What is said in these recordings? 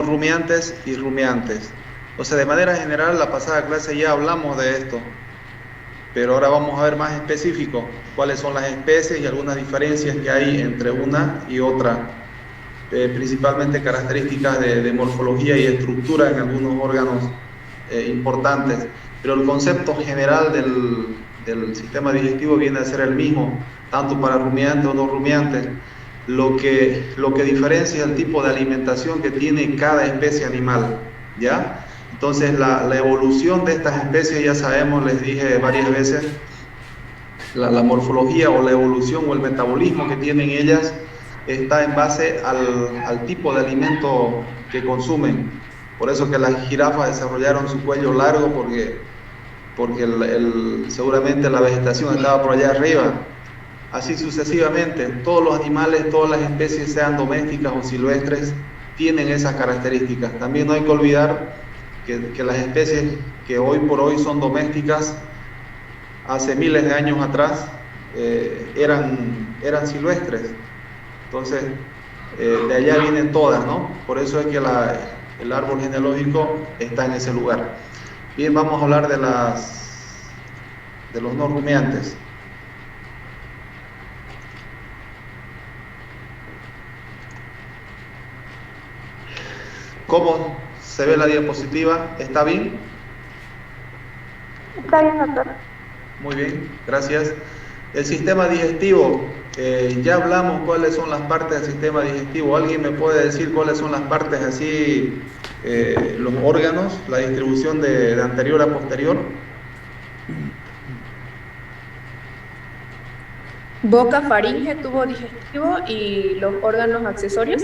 rumiantes y rumiantes. O sea, de manera general, la pasada clase ya hablamos de esto, pero ahora vamos a ver más específico cuáles son las especies y algunas diferencias que hay entre una y otra, principalmente características de morfología y estructura en algunos órganos importantes. Pero el concepto general del sistema digestivo viene a ser el mismo, tanto para rumiantes o no rumiantes. Lo que diferencia el tipo de alimentación que tiene cada especie animal, ¿ya? Entonces, la evolución de estas especies, ya sabemos, les dije varias veces, la morfología o la evolución o el metabolismo que tienen ellas está en base al tipo de alimento que consumen. Por eso que las jirafas desarrollaron su cuello largo, porque seguramente la vegetación estaba por allá arriba. Así sucesivamente, todos los animales, todas las especies, sean domésticas o silvestres, tienen esas características. También no hay que olvidar que las especies que hoy por hoy son domésticas, hace miles de años atrás, eran silvestres. Entonces, de allá vienen todas, ¿no? Por eso es que el árbol genealógico está en ese lugar. Bien, vamos a hablar de los no rumiantes. ¿Cómo se ve la diapositiva? ¿Está bien? Está bien, doctor. Muy bien, gracias. El sistema digestivo, ya hablamos cuáles son las partes del sistema digestivo. ¿Alguien me puede decir cuáles son las partes así, los órganos, la distribución de anterior a posterior? Boca, faringe, tubo digestivo y los órganos accesorios.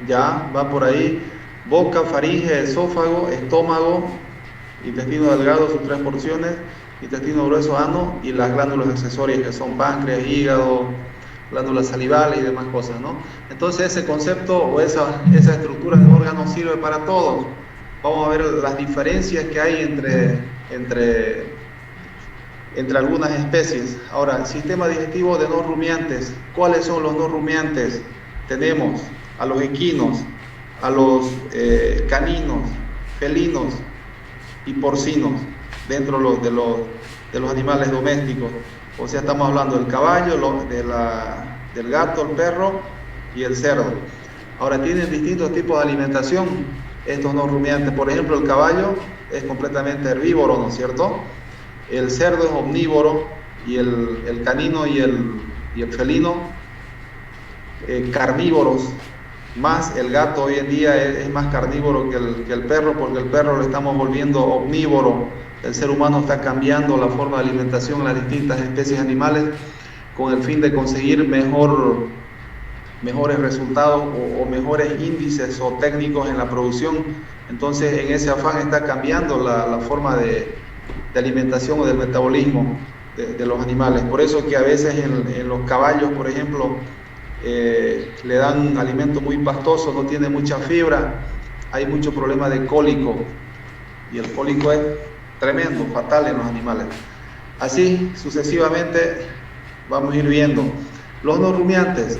Ya, va por ahí. Boca, faringe, esófago, estómago, intestino delgado, sus 3 porciones, intestino grueso, ano, y las glándulas accesorias que son páncreas, hígado, glándulas salivales y demás cosas, ¿no? Entonces ese concepto o esa estructura de órganos sirve para todos. Vamos a ver las diferencias que hay entre algunas especies. Ahora, sistema digestivo de no rumiantes. ¿Cuáles son los no rumiantes? Tenemos a los equinos, a los caninos, felinos y porcinos dentro de los animales domésticos. O sea, estamos hablando del caballo, del gato, el perro y el cerdo. Ahora, tienen distintos tipos de alimentación estos no rumiantes. Por ejemplo, el caballo es completamente herbívoro, ¿no es cierto? El cerdo es omnívoro y el canino y el felino carnívoros. Más el gato hoy en día es más carnívoro que el perro, porque el perro lo estamos volviendo omnívoro. El ser humano está cambiando la forma de alimentación en las distintas especies animales con el fin de conseguir mejores resultados o mejores índices o técnicos en la producción. Entonces, en ese afán está cambiando la forma de alimentación o del metabolismo de los animales. Por eso que a veces en los caballos, por ejemplo, le dan alimento muy pastoso, no tiene mucha fibra, hay mucho problema de cólico, y el cólico es tremendo, fatal en los animales. Así sucesivamente vamos a ir viendo. Los no rumiantes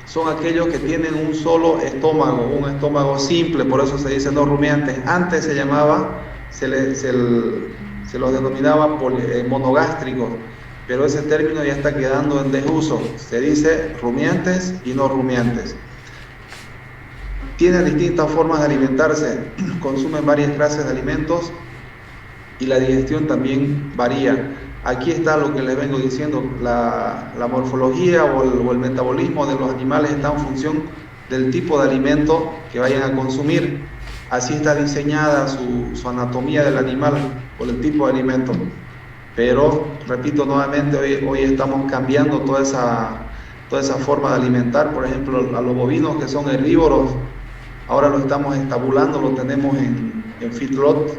son aquellos que tienen un solo estómago, un estómago simple, por eso se dice no rumiantes. Antes se llamaba, se los denominaba monogástricos, pero ese término ya está quedando en desuso. Se dice rumiantes y no rumiantes. Tienen distintas formas de alimentarse, consumen varias clases de alimentos y la digestión también varía. Aquí está lo que les vengo diciendo, la morfología o el metabolismo de los animales está en función del tipo de alimento que vayan a consumir. Así está diseñada su anatomía del animal por el tipo de alimento. Pero, repito nuevamente, hoy estamos cambiando toda esa forma de alimentar. Por ejemplo, a los bovinos que son herbívoros, ahora lo estamos estabulando, lo tenemos en feedlot,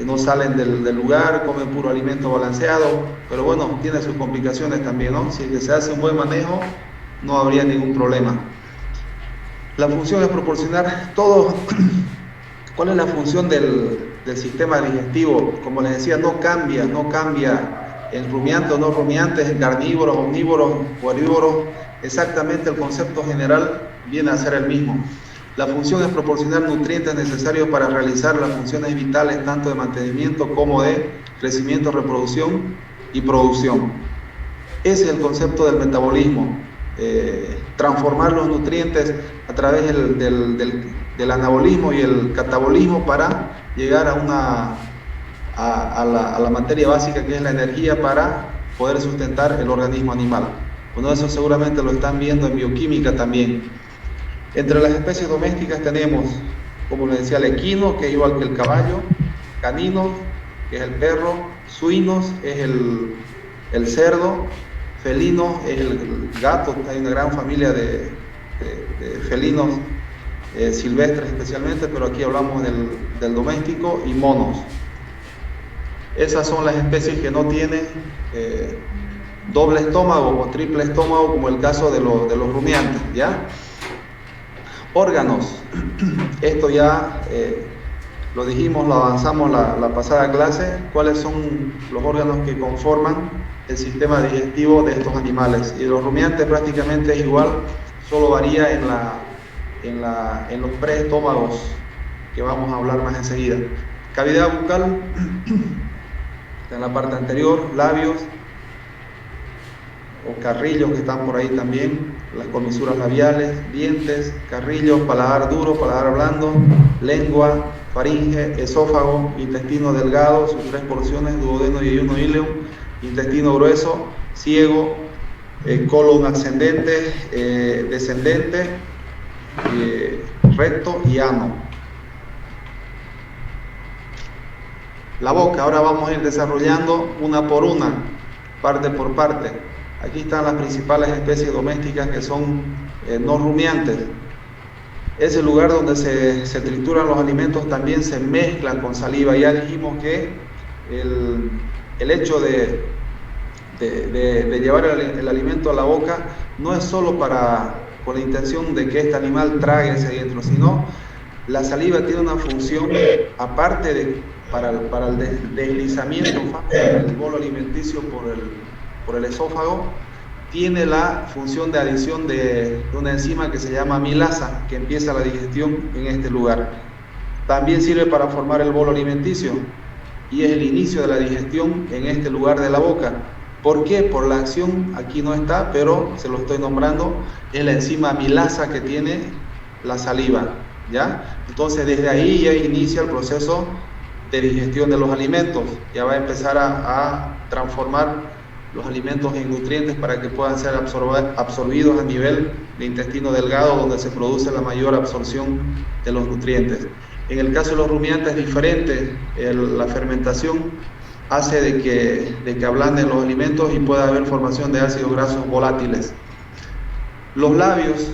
no salen del lugar, comen puro alimento balanceado, pero bueno, tiene sus complicaciones también, ¿no? Si se hace un buen manejo, no habría ningún problema. La función es proporcionar todo. ¿Cuál es la función del sistema digestivo? Como les decía, no cambia en rumiantes o no rumiantes, en carnívoros, omnívoros o herbívoros. Exactamente el concepto general viene a ser el mismo. La función es proporcionar nutrientes necesarios para realizar las funciones vitales tanto de mantenimiento como de crecimiento, reproducción y producción. Ese es el concepto del metabolismo, transformar los nutrientes a través del anabolismo y el catabolismo para llegar a la materia básica, que es la energía, para poder sustentar el organismo animal. Bueno, eso seguramente lo están viendo en bioquímica también. Entre las especies domésticas tenemos, como les decía, el equino, que es igual que el caballo; caninos, que es el perro; suinos, es el cerdo; felinos, es el gato. Hay una gran familia de felinos silvestres especialmente, pero aquí hablamos del doméstico; y monos. Esas son las especies que no tienen doble estómago o triple estómago, como el caso de los rumiantes, ¿ya? Órganos. Esto ya lo dijimos, lo avanzamos la pasada clase. ¿Cuáles son los órganos que conforman el sistema digestivo de estos animales? Y los rumiantes prácticamente es igual, solo varía en los preestómagos, que vamos a hablar más enseguida. Cavidad bucal, está en la parte anterior; labios o carrillos, que están por ahí también; las comisuras labiales; dientes; carrillos; paladar duro, paladar blando; lengua; faringe; esófago; intestino delgado, sus 3 porciones, duodeno, yeyuno, ileum; intestino grueso; ciego; colon ascendente, descendente, recto y ano. La boca, ahora vamos a ir desarrollando una por una, parte por parte. Aquí están las principales especies domésticas, que son no rumiantes. Es el lugar donde se trituran los alimentos, también se mezclan con saliva. Ya dijimos que el hecho de llevar el alimento a la boca no es solo con la intención de que este animal trague hacia adentro, sino la saliva tiene una función, aparte para el deslizamiento del bolo alimenticio por el esófago, tiene la función de adición de una enzima que se llama amilasa, que empieza la digestión en este lugar. También sirve para formar el bolo alimenticio y es el inicio de la digestión en este lugar de la boca. ¿Por qué? Por la acción, aquí no está, pero se lo estoy nombrando, es la enzima amilasa que tiene la saliva, ¿ya? Entonces desde ahí ya inicia el proceso de digestión de los alimentos. Ya va a empezar a transformar los alimentos en nutrientes para que puedan ser absorbidos a nivel de intestino delgado, donde se produce la mayor absorción de los nutrientes. En el caso de los rumiantes es diferente. La fermentación hace de que ablanden los alimentos y pueda haber formación de ácidos grasos volátiles. Los labios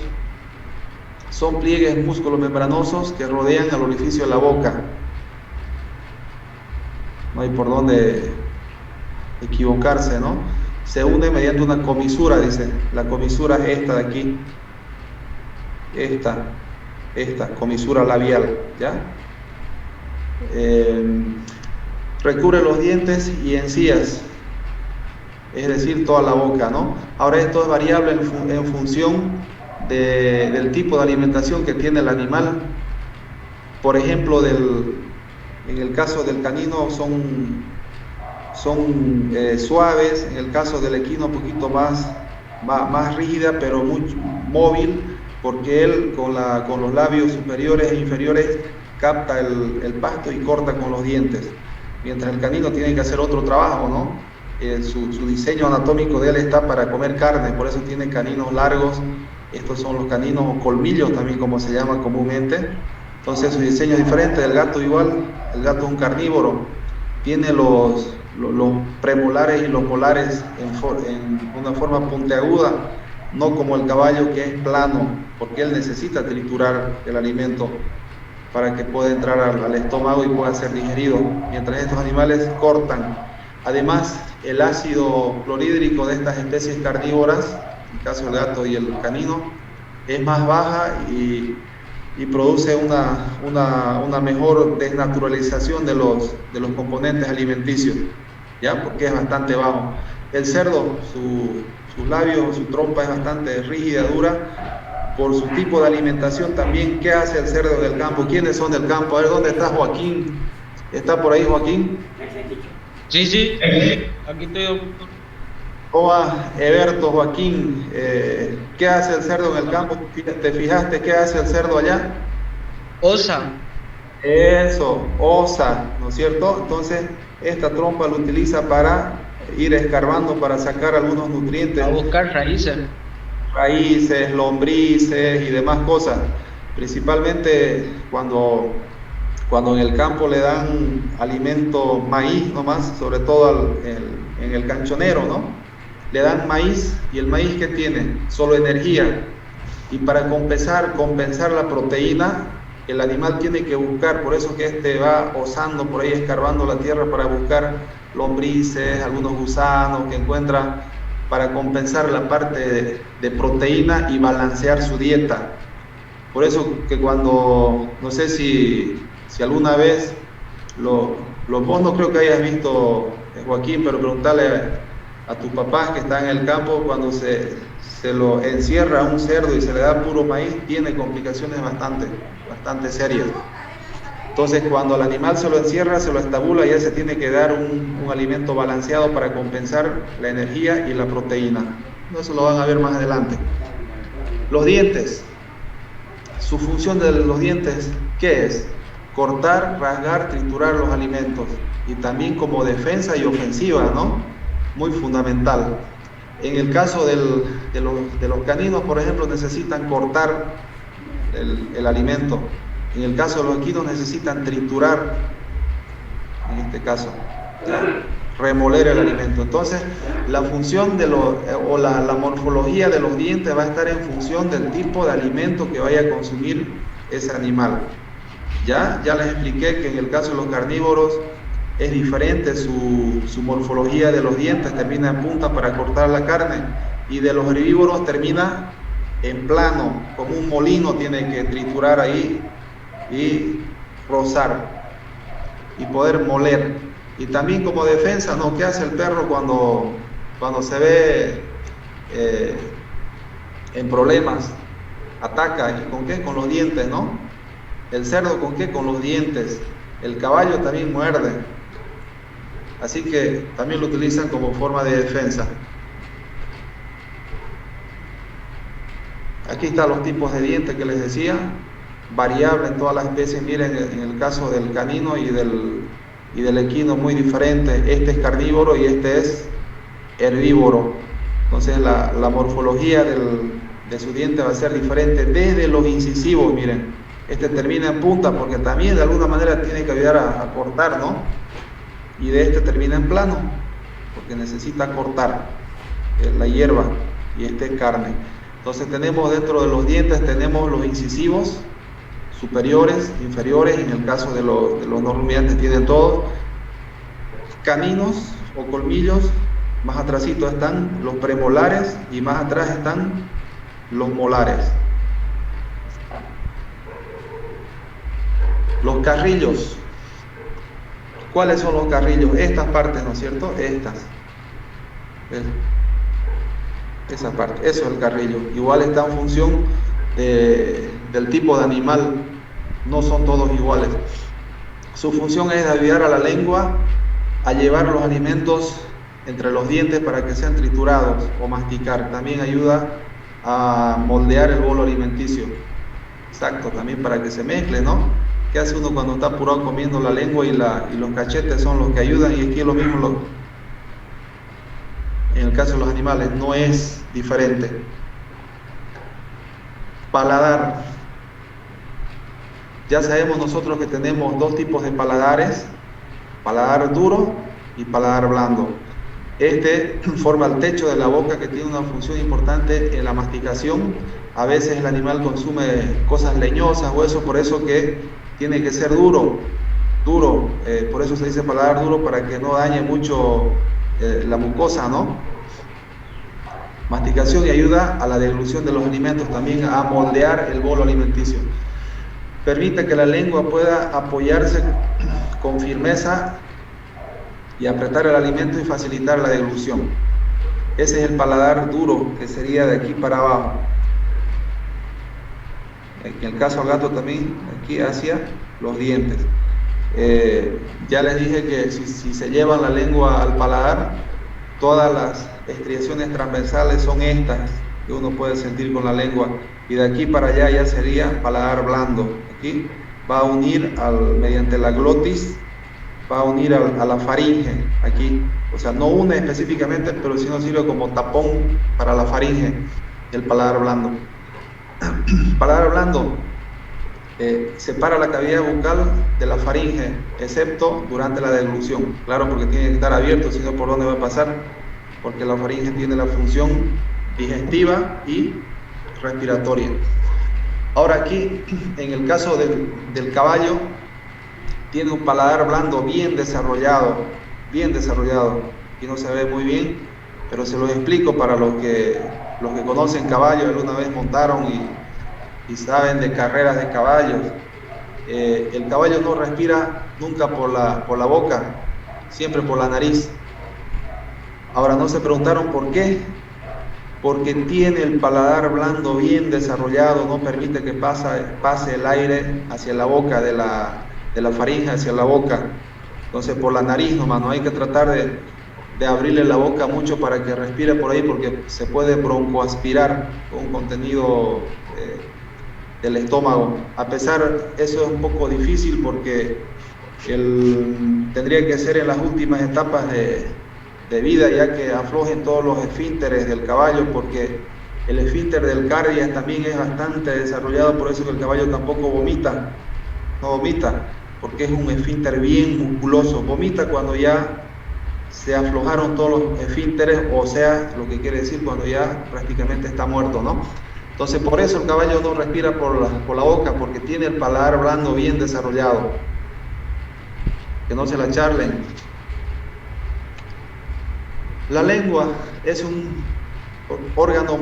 son pliegues músculo-membranosos que rodean al orificio de la boca. No hay por dónde equivocarse, ¿no? Se une mediante una comisura, dice. La comisura es esta de aquí. Esta comisura labial, ¿ya? Recubre los dientes y encías, es decir, toda la boca, ¿no? Ahora esto es variable en función del tipo de alimentación que tiene el animal. Por ejemplo, en el caso del canino son suaves; en el caso del equino un poquito más rígida, pero muy móvil, porque él con los labios superiores e inferiores capta el pasto y corta con los dientes, mientras el canino tiene que hacer otro trabajo, ¿no? Su diseño anatómico de él está para comer carne, por eso tiene caninos largos. Estos son los caninos o colmillos también, como se llama comúnmente. Entonces su diseño es diferente. Del gato igual, el gato es un carnívoro, tiene los premolares y los molares en una forma puntiaguda, no como el caballo, que es plano, porque él necesita triturar el alimento para que pueda entrar al estómago y pueda ser digerido, mientras estos animales cortan. Además, el ácido clorhídrico de estas especies carnívoras, en el caso del gato y el canino, es más baja y produce una mejor desnaturalización de los componentes alimenticios, ¿ya? Porque es bastante bajo. El cerdo, sus labios, su trompa es bastante rígida, dura, por su tipo de alimentación también, ¿qué hace el cerdo en el campo? ¿Quiénes son del campo? A ver, ¿dónde está Joaquín? ¿Está por ahí Joaquín? Sí, sí, aquí estoy, doctor. Oa, Eberto, Joaquín, ¿qué hace el cerdo en el campo? ¿Te fijaste qué hace el cerdo allá? Osa, Eso, osa, ¿no es cierto? Entonces, esta trompa lo utiliza para ir escarbando, para sacar algunos nutrientes, a buscar raíces. raíces, lombrices y demás cosas. Principalmente cuando en el campo le dan alimento maíz nomás, sobre todo en el canchonero, ¿no? Le dan maíz y el maíz que tiene solo energía, y para compensar la proteína, el animal tiene que buscar, por eso que este va osando por ahí, escarbando la tierra para buscar lombrices, algunos gusanos que encuentra, para compensar la parte de proteína y balancear su dieta. Por eso que cuando, no sé si alguna vez, vos no creo que hayas visto, Joaquín, pero preguntarle a tus papás que están en el campo, cuando se lo encierra a un cerdo y se le da puro maíz, tiene complicaciones bastante serias. Entonces, cuando al animal se lo encierra, se lo estabula, ya se tiene que dar un alimento balanceado para compensar la energía y la proteína. Eso lo van a ver más adelante. Los dientes. Su función de los dientes, ¿qué es? Cortar, rasgar, triturar los alimentos, y también como defensa y ofensiva, ¿no? Muy fundamental. En el caso de los caninos, por ejemplo, necesitan cortar el alimento. En el caso de los equinos necesitan triturar, en este caso, remoler el alimento. Entonces, la función la morfología de los dientes va a estar en función del tipo de alimento que vaya a consumir ese animal. Ya les expliqué que en el caso de los carnívoros es diferente su morfología de los dientes, termina en punta para cortar la carne, y de los herbívoros termina en plano, como un molino, tiene que triturar ahí y rozar y poder moler. Y también como defensa, ¿no? ¿Qué hace el perro cuando se ve en problemas? Ataca. ¿Y con qué? Con los dientes, ¿no? El cerdo, ¿con qué? Con los dientes. El caballo también muerde. Así que también lo utilizan como forma de defensa. Aquí están los tipos de dientes que les decía, variable en todas las especies. Miren, en el caso del canino y del equino, muy diferente. Este es carnívoro y este es herbívoro. Entonces la morfología de su diente va a ser diferente desde los incisivos. Miren, este termina en punta porque también de alguna manera tiene que ayudar a cortar, ¿no? Y de este termina en plano porque necesita cortar la hierba, y este es carne. Entonces tenemos dentro de los dientes, tenemos los incisivos superiores, inferiores. En el caso de los no rumiantes tienen todos caninos o colmillos. Más atrásito están los premolares y más atrás están los molares. Los carrillos. ¿Cuáles son los carrillos? Estas partes, ¿no es cierto? Estas. Esa parte, eso es el carrillo. Igual está en función del tipo de animal, no son todos iguales. Su función es ayudar a la lengua a llevar los alimentos entre los dientes para que sean triturados o masticar. También ayuda a moldear el bolo alimenticio. Exacto, también para que se mezcle, ¿no? ¿Qué hace uno cuando está apurado comiendo? La lengua y los cachetes son los que ayudan, y aquí es lo mismo. En el caso de los animales no es diferente. Paladar. Ya sabemos nosotros que tenemos dos tipos de paladares: paladar duro y paladar blando. Este forma el techo de la boca, que tiene una función importante en la masticación. A veces el animal consume cosas leñosas o eso, por eso que tiene que ser duro, por eso se dice paladar duro, para que no dañe mucho la mucosa, ¿no? Masticación y ayuda a la deglución de los alimentos, también a moldear el bolo alimenticio. Permite que la lengua pueda apoyarse con firmeza y apretar el alimento y facilitar la deglución. Ese es el paladar duro, que sería de aquí para abajo. en el caso del gato también, aquí hacia los dientes. Ya les dije que si se llevan la lengua al paladar, todas las estriaciones transversales son estas que uno puede sentir con la lengua, y de aquí para allá ya sería paladar blando. Aquí va a unir mediante la glotis, va a unir a la faringe aquí, o sea, no une específicamente, pero sí nos sirve como tapón para la faringe, el paladar blando. Paladar blando separa la cavidad bucal de la faringe, excepto durante la deglución, claro, porque tiene que estar abierto, si no, ¿por dónde va a pasar? Porque la faringe tiene la función digestiva y respiratoria. Ahora aquí, en el caso del caballo, tiene un paladar blando bien desarrollado, y no se ve muy bien, pero se lo explico para los que conocen caballos, alguna vez montaron y saben de carreras de caballos. El caballo no respira nunca por la boca, siempre por la nariz. Ahora, ¿no se preguntaron por qué? Porque tiene el paladar blando bien desarrollado, no permite que pase el aire hacia la boca, de la faringe hacia la boca. Entonces por la nariz nomás, no hay que tratar de abrirle la boca mucho para que respire por ahí, porque se puede broncoaspirar con un contenido del estómago. A pesar, eso es un poco difícil porque tendría que ser en las últimas etapas de vida, ya que aflojen todos los esfínteres del caballo, porque el esfínter del cardias también es bastante desarrollado, por eso que el caballo tampoco no vomita, porque es un esfínter bien musculoso. Vomita cuando ya se aflojaron todos los esfínteres, o sea, lo que quiere decir cuando ya prácticamente está muerto, ¿no? Entonces por eso el caballo no respira por la boca, porque tiene el paladar blando bien desarrollado. Que no se la charlen. La lengua es un órgano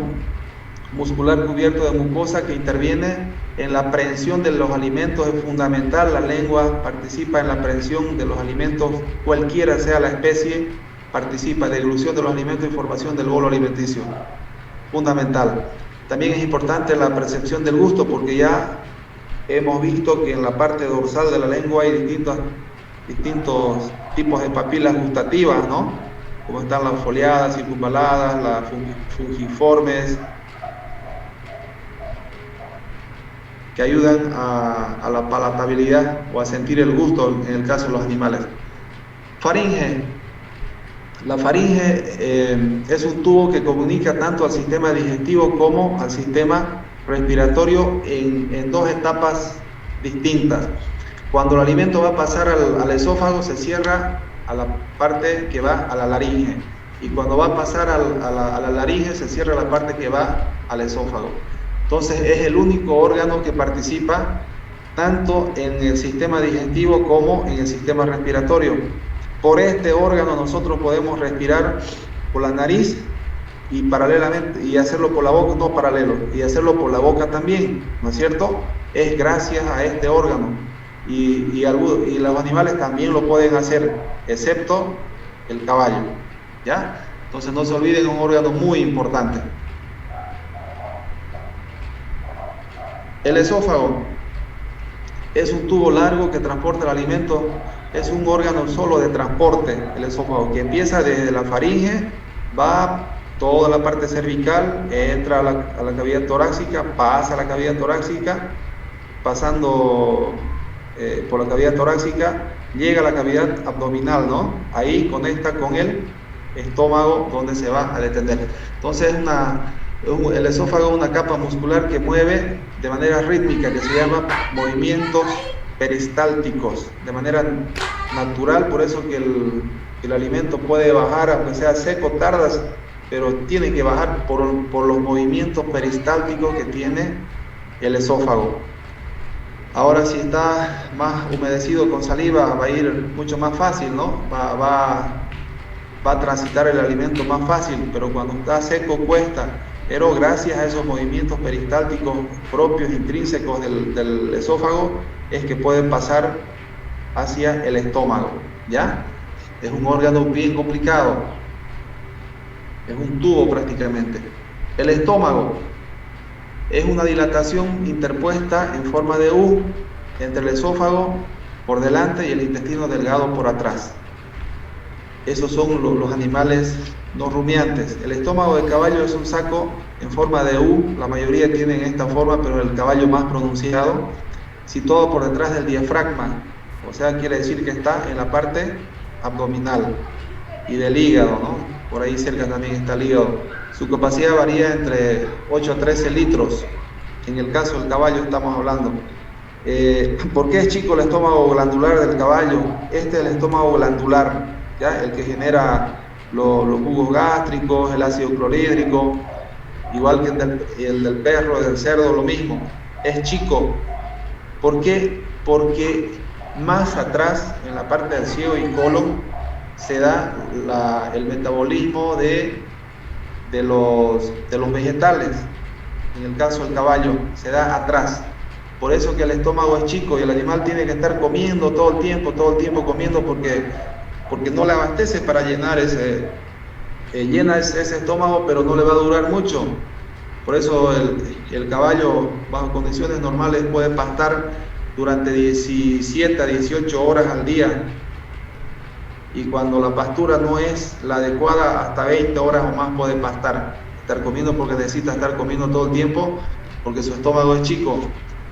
muscular cubierto de mucosa que interviene en la aprehensión de los alimentos. Es fundamental, la lengua participa en la aprehensión de los alimentos, cualquiera sea la especie, participa en la deglución de los alimentos y formación del bolo alimenticio. Fundamental. También es importante la percepción del gusto, porque ya hemos visto que en la parte dorsal de la lengua hay distintos tipos de papilas gustativas, ¿no? Como están las foliadas, circunvaladas, las fungiformes, que ayudan a la palatabilidad o a sentir el gusto en el caso de los animales. Faringe. La faringe es un tubo que comunica tanto al sistema digestivo como al sistema respiratorio en dos etapas distintas. Cuando el alimento va a pasar al esófago, se cierra a la parte que va a la laringe, y cuando va a pasar a la laringe, se cierra la parte que va al esófago. Entonces es el único órgano que participa tanto en el sistema digestivo como en el sistema respiratorio. Por este órgano nosotros podemos respirar por la nariz y paralelamente, y hacerlo por la boca, no paralelo, y hacerlo por la boca también, ¿no es cierto? Es gracias a este órgano. Y los animales también lo pueden hacer, excepto el caballo, ¿ya? Entonces no se olviden, un órgano muy importante. El esófago es un tubo largo que transporta el alimento, es un órgano solo de transporte, el esófago, que empieza desde la faringe, va toda la parte cervical, entra a la cavidad torácica, pasa a la cavidad torácica, pasando por la cavidad torácica, llega a la cavidad abdominal, ¿no? Ahí conecta con el estómago, donde se va a detener. Entonces el esófago es una capa muscular que mueve de manera rítmica, que se llama movimientos peristálticos, de manera natural. Por eso que el alimento puede bajar, aunque sea seco, tardas, pero tiene que bajar por los movimientos peristálticos que tiene el esófago. Ahora, si está más humedecido con saliva, va a ir mucho más fácil, ¿no? Va a transitar el alimento más fácil, pero cuando está seco cuesta. Pero gracias a esos movimientos peristálticos propios, intrínsecos del esófago, es que pueden pasar hacia el estómago, ¿ya? Es un órgano bien complicado, es un tubo prácticamente. El estómago Es una dilatación interpuesta en forma de U entre el esófago por delante y el intestino delgado por atrás. Esos son los animales no rumiantes. El estómago de caballo es un saco en forma de U, la mayoría tienen esta forma, pero el caballo más pronunciado, situado por detrás del diafragma, o sea, quiere decir que está en la parte abdominal, y del hígado, ¿no? Por ahí cerca también está el hígado. Su capacidad varía entre 8 a 13 litros, en el caso del caballo estamos hablando. ¿Por qué es chico el estómago glandular del caballo? Este es el estómago glandular, ¿ya? El que genera los jugos gástricos, el ácido clorhídrico, igual que el del perro, del cerdo, lo mismo. Es chico. ¿Por qué? Porque más atrás, en la parte del ciego y colon, se da el metabolismo de los vegetales. En el caso del caballo, se da atrás. Por eso que el estómago es chico y el animal tiene que estar comiendo todo el tiempo comiendo porque no le abastece para llenar llena ese estómago, pero no le va a durar mucho. Por eso el caballo, bajo condiciones normales, puede pastar durante 17 a 18 horas al día. Y cuando la pastura no es la adecuada, hasta 20 horas o más puede estar comiendo, porque necesita estar comiendo todo el tiempo, porque su estómago es chico.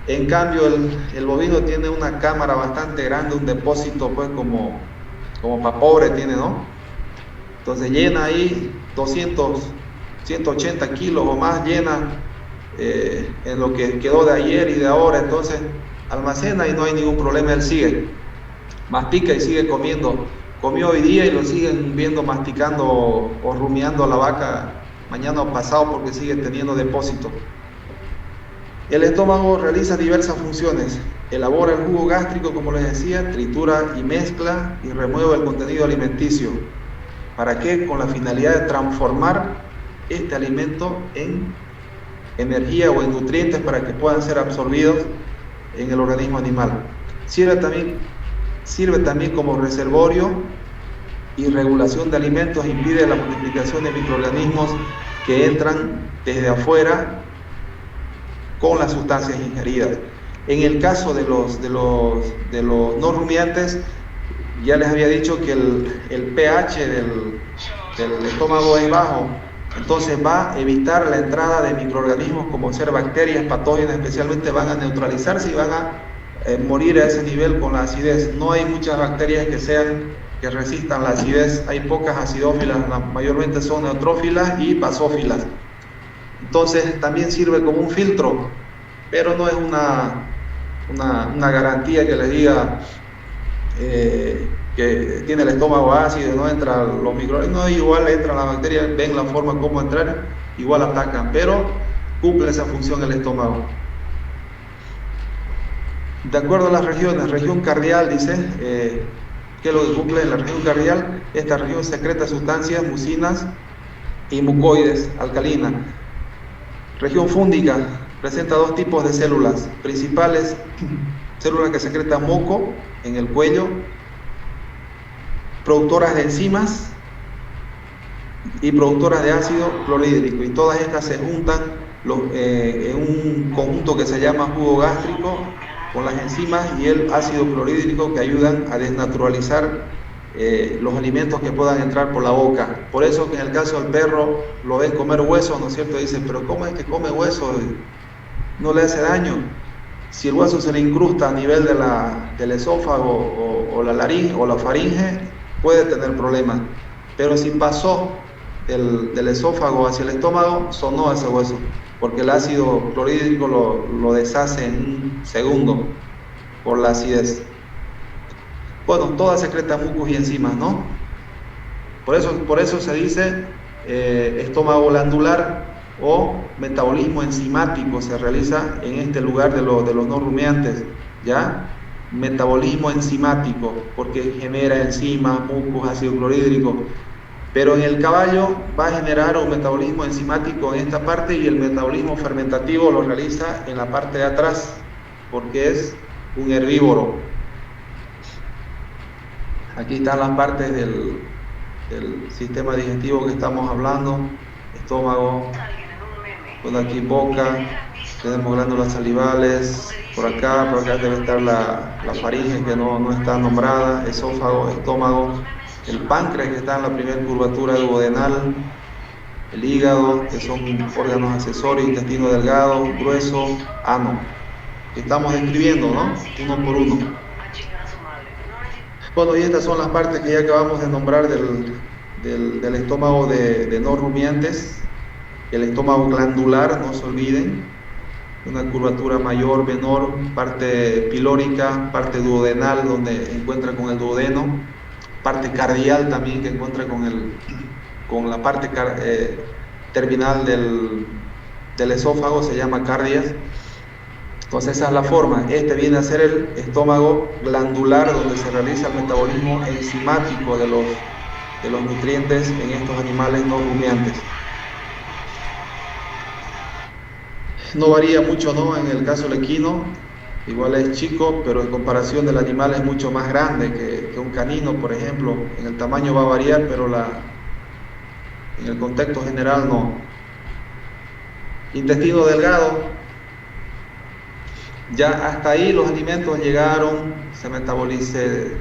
En cambio, el bovino tiene una cámara bastante grande, un depósito pues como para pobre tiene, ¿no? Entonces llena ahí 200, 180 kilos o más, llena en lo que quedó de ayer y de ahora. Entonces almacena y no hay ningún problema, él sigue, mastica y sigue comiendo. Comió hoy día y lo siguen viendo masticando o rumiando a la vaca mañana o pasado, porque sigue teniendo depósito. El estómago realiza diversas funciones. Elabora el jugo gástrico, como les decía, tritura y mezcla y remueve el contenido alimenticio. ¿Para qué? Con la finalidad de transformar este alimento en energía o en nutrientes para que puedan ser absorbidos en el organismo animal. Sirve también como reservorio y regulación de alimentos, impide la multiplicación de microorganismos que entran desde afuera con las sustancias ingeridas. En el caso de los no rumiantes, ya les había dicho que el pH del estómago es bajo, entonces va a evitar la entrada de microorganismos como ser bacterias patógenas, especialmente van a neutralizarse y van a morir a ese nivel con la acidez. No hay muchas bacterias que resistan la acidez, hay pocas acidófilas, mayormente son neutrófilas y basófilas. Entonces también sirve como un filtro, pero no es una garantía que les diga que tiene el estómago ácido, no entran los microorganismos. No, igual entran las bacterias, ven la forma como entrar, igual atacan, pero cumple esa función el estómago. De acuerdo a las regiones, región cardial dice, ¿qué es lo que cumple en la región cardial? Esta región secreta sustancias mucinas y mucoides alcalinas. Región fúndica presenta dos tipos de células principales: células que secretan moco en el cuello, productoras de enzimas y productoras de ácido clorhídrico, y todas estas se juntan en un conjunto que se llama jugo gástrico, con las enzimas y el ácido clorhídrico, que ayudan a desnaturalizar los alimentos que puedan entrar por la boca. Por eso que en el caso del perro lo ven comer hueso, ¿no es cierto? Dicen, pero ¿cómo es que come hueso? No le hace daño. Si el hueso se le incrusta a nivel del esófago o la laringe o la faringe, puede tener problemas. Pero si pasó del esófago hacia el estómago, sonó ese hueso, porque el ácido clorhídrico lo deshace en un segundo por la acidez. Bueno, todas secretan mucus y enzimas, ¿no? Por eso se dice estómago glandular o metabolismo enzimático se realiza en este lugar de los no rumiantes, ¿ya? Metabolismo enzimático, porque genera enzimas, mucus, ácido clorhídrico. Pero en el caballo va a generar un metabolismo enzimático en esta parte, y el metabolismo fermentativo lo realiza en la parte de atrás, porque es un herbívoro. Aquí están las partes del sistema digestivo que estamos hablando: estómago, bueno, aquí boca, Tenemos glándulas salivales, por acá debe estar la faringe que no está nombrada, esófago, estómago, el páncreas que está en la primera curvatura duodenal, el hígado, que son órganos accesorios, intestino delgado, grueso, ano. Estamos describiendo, ¿no? Uno por uno. Bueno, y estas son las partes que ya acabamos de nombrar del estómago de no rumiantes. El estómago glandular, no se olviden, una curvatura mayor, menor, parte pilórica, parte duodenal, donde encuentra con el duodeno, parte cardial también, que encuentra con la parte terminal del esófago, se llama cardias. Entonces esa es la forma. Este viene a ser el estómago glandular, donde se realiza el metabolismo enzimático de los nutrientes en estos animales no rumiantes. No varía mucho, ¿no? En el caso del equino, igual es chico, pero en comparación del animal es mucho más grande que un canino, por ejemplo. En el tamaño va a variar, pero en el contexto general no. Intestino delgado. Ya hasta ahí los alimentos llegaron, se metabolizaron,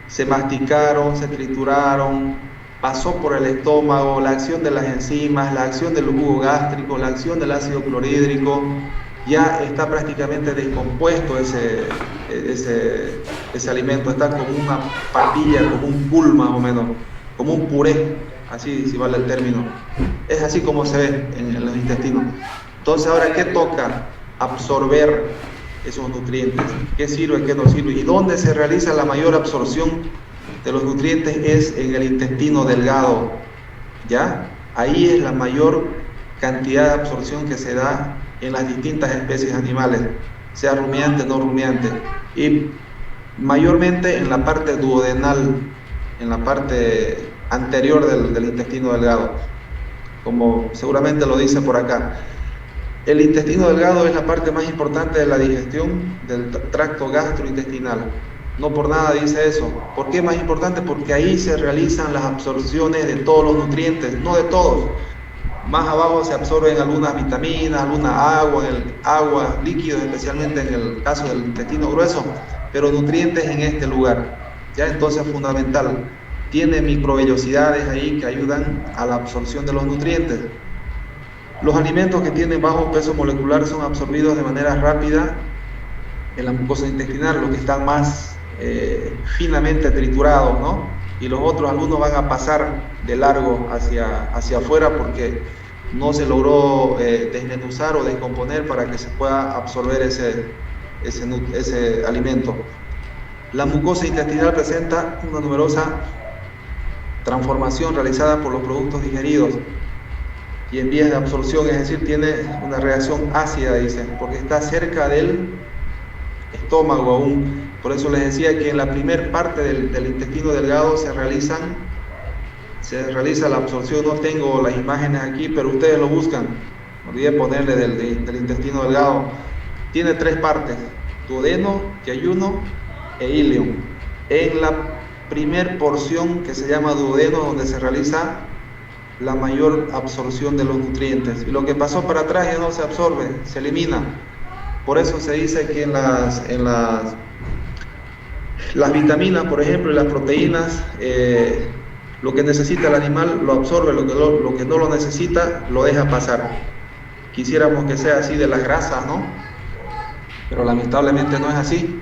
se masticaron, se trituraron, pasó por el estómago, la acción de las enzimas, la acción del jugo gástrico, la acción del ácido clorhídrico, ya está prácticamente descompuesto ese alimento, está como una papilla, como un pool más o menos, como un puré, así si vale el término. Es así como se ve en los intestinos. Entonces ahora, ¿qué toca? Absorber esos nutrientes. ¿Qué sirve, qué no sirve? ¿Y dónde se realiza la mayor absorción de los nutrientes? Es en el intestino delgado, ¿ya? Ahí es la mayor cantidad de absorción que se da en las distintas especies animales, sea rumiante, no rumiante, y mayormente en la parte duodenal, en la parte anterior del intestino delgado, como seguramente lo dice por acá. El intestino delgado es la parte más importante de la digestión del tracto gastrointestinal. No por nada dice eso. ¿Por qué es más importante? Porque ahí se realizan las absorciones de todos los nutrientes, no de todos. Más abajo se absorben algunas vitaminas, alguna agua, líquidos, especialmente en el caso del intestino grueso, pero nutrientes en este lugar. Ya entonces es fundamental. Tiene microvellosidades ahí que ayudan a la absorción de los nutrientes. Los alimentos que tienen bajo peso molecular son absorbidos de manera rápida en la mucosa intestinal, los que están más finamente triturados, ¿no? Y los otros, algunos van a pasar de largo hacia afuera porque no se logró desmenuzar o descomponer para que se pueda absorber ese alimento. La mucosa intestinal presenta una numerosa transformación realizada por los productos digeridos y en vías de absorción, es decir, tiene una reacción ácida, dicen, porque está cerca del estómago aún. Por eso les decía que en la primer parte del intestino delgado se realiza la absorción. No tengo las imágenes aquí, pero ustedes lo buscan. Me olvidé ponerle del intestino delgado. Tiene tres partes: duodeno, yeyuno e ileum. En la primer porción, que se llama duodeno, donde se realiza la mayor absorción de los nutrientes, y lo que pasó para atrás ya no se absorbe, se elimina. Por eso se dice que en las vitaminas, por ejemplo, y las proteínas, lo que necesita el animal lo absorbe, lo que no lo necesita lo deja pasar. Quisiéramos que sea así de las grasas, ¿no? Pero lamentablemente no es así.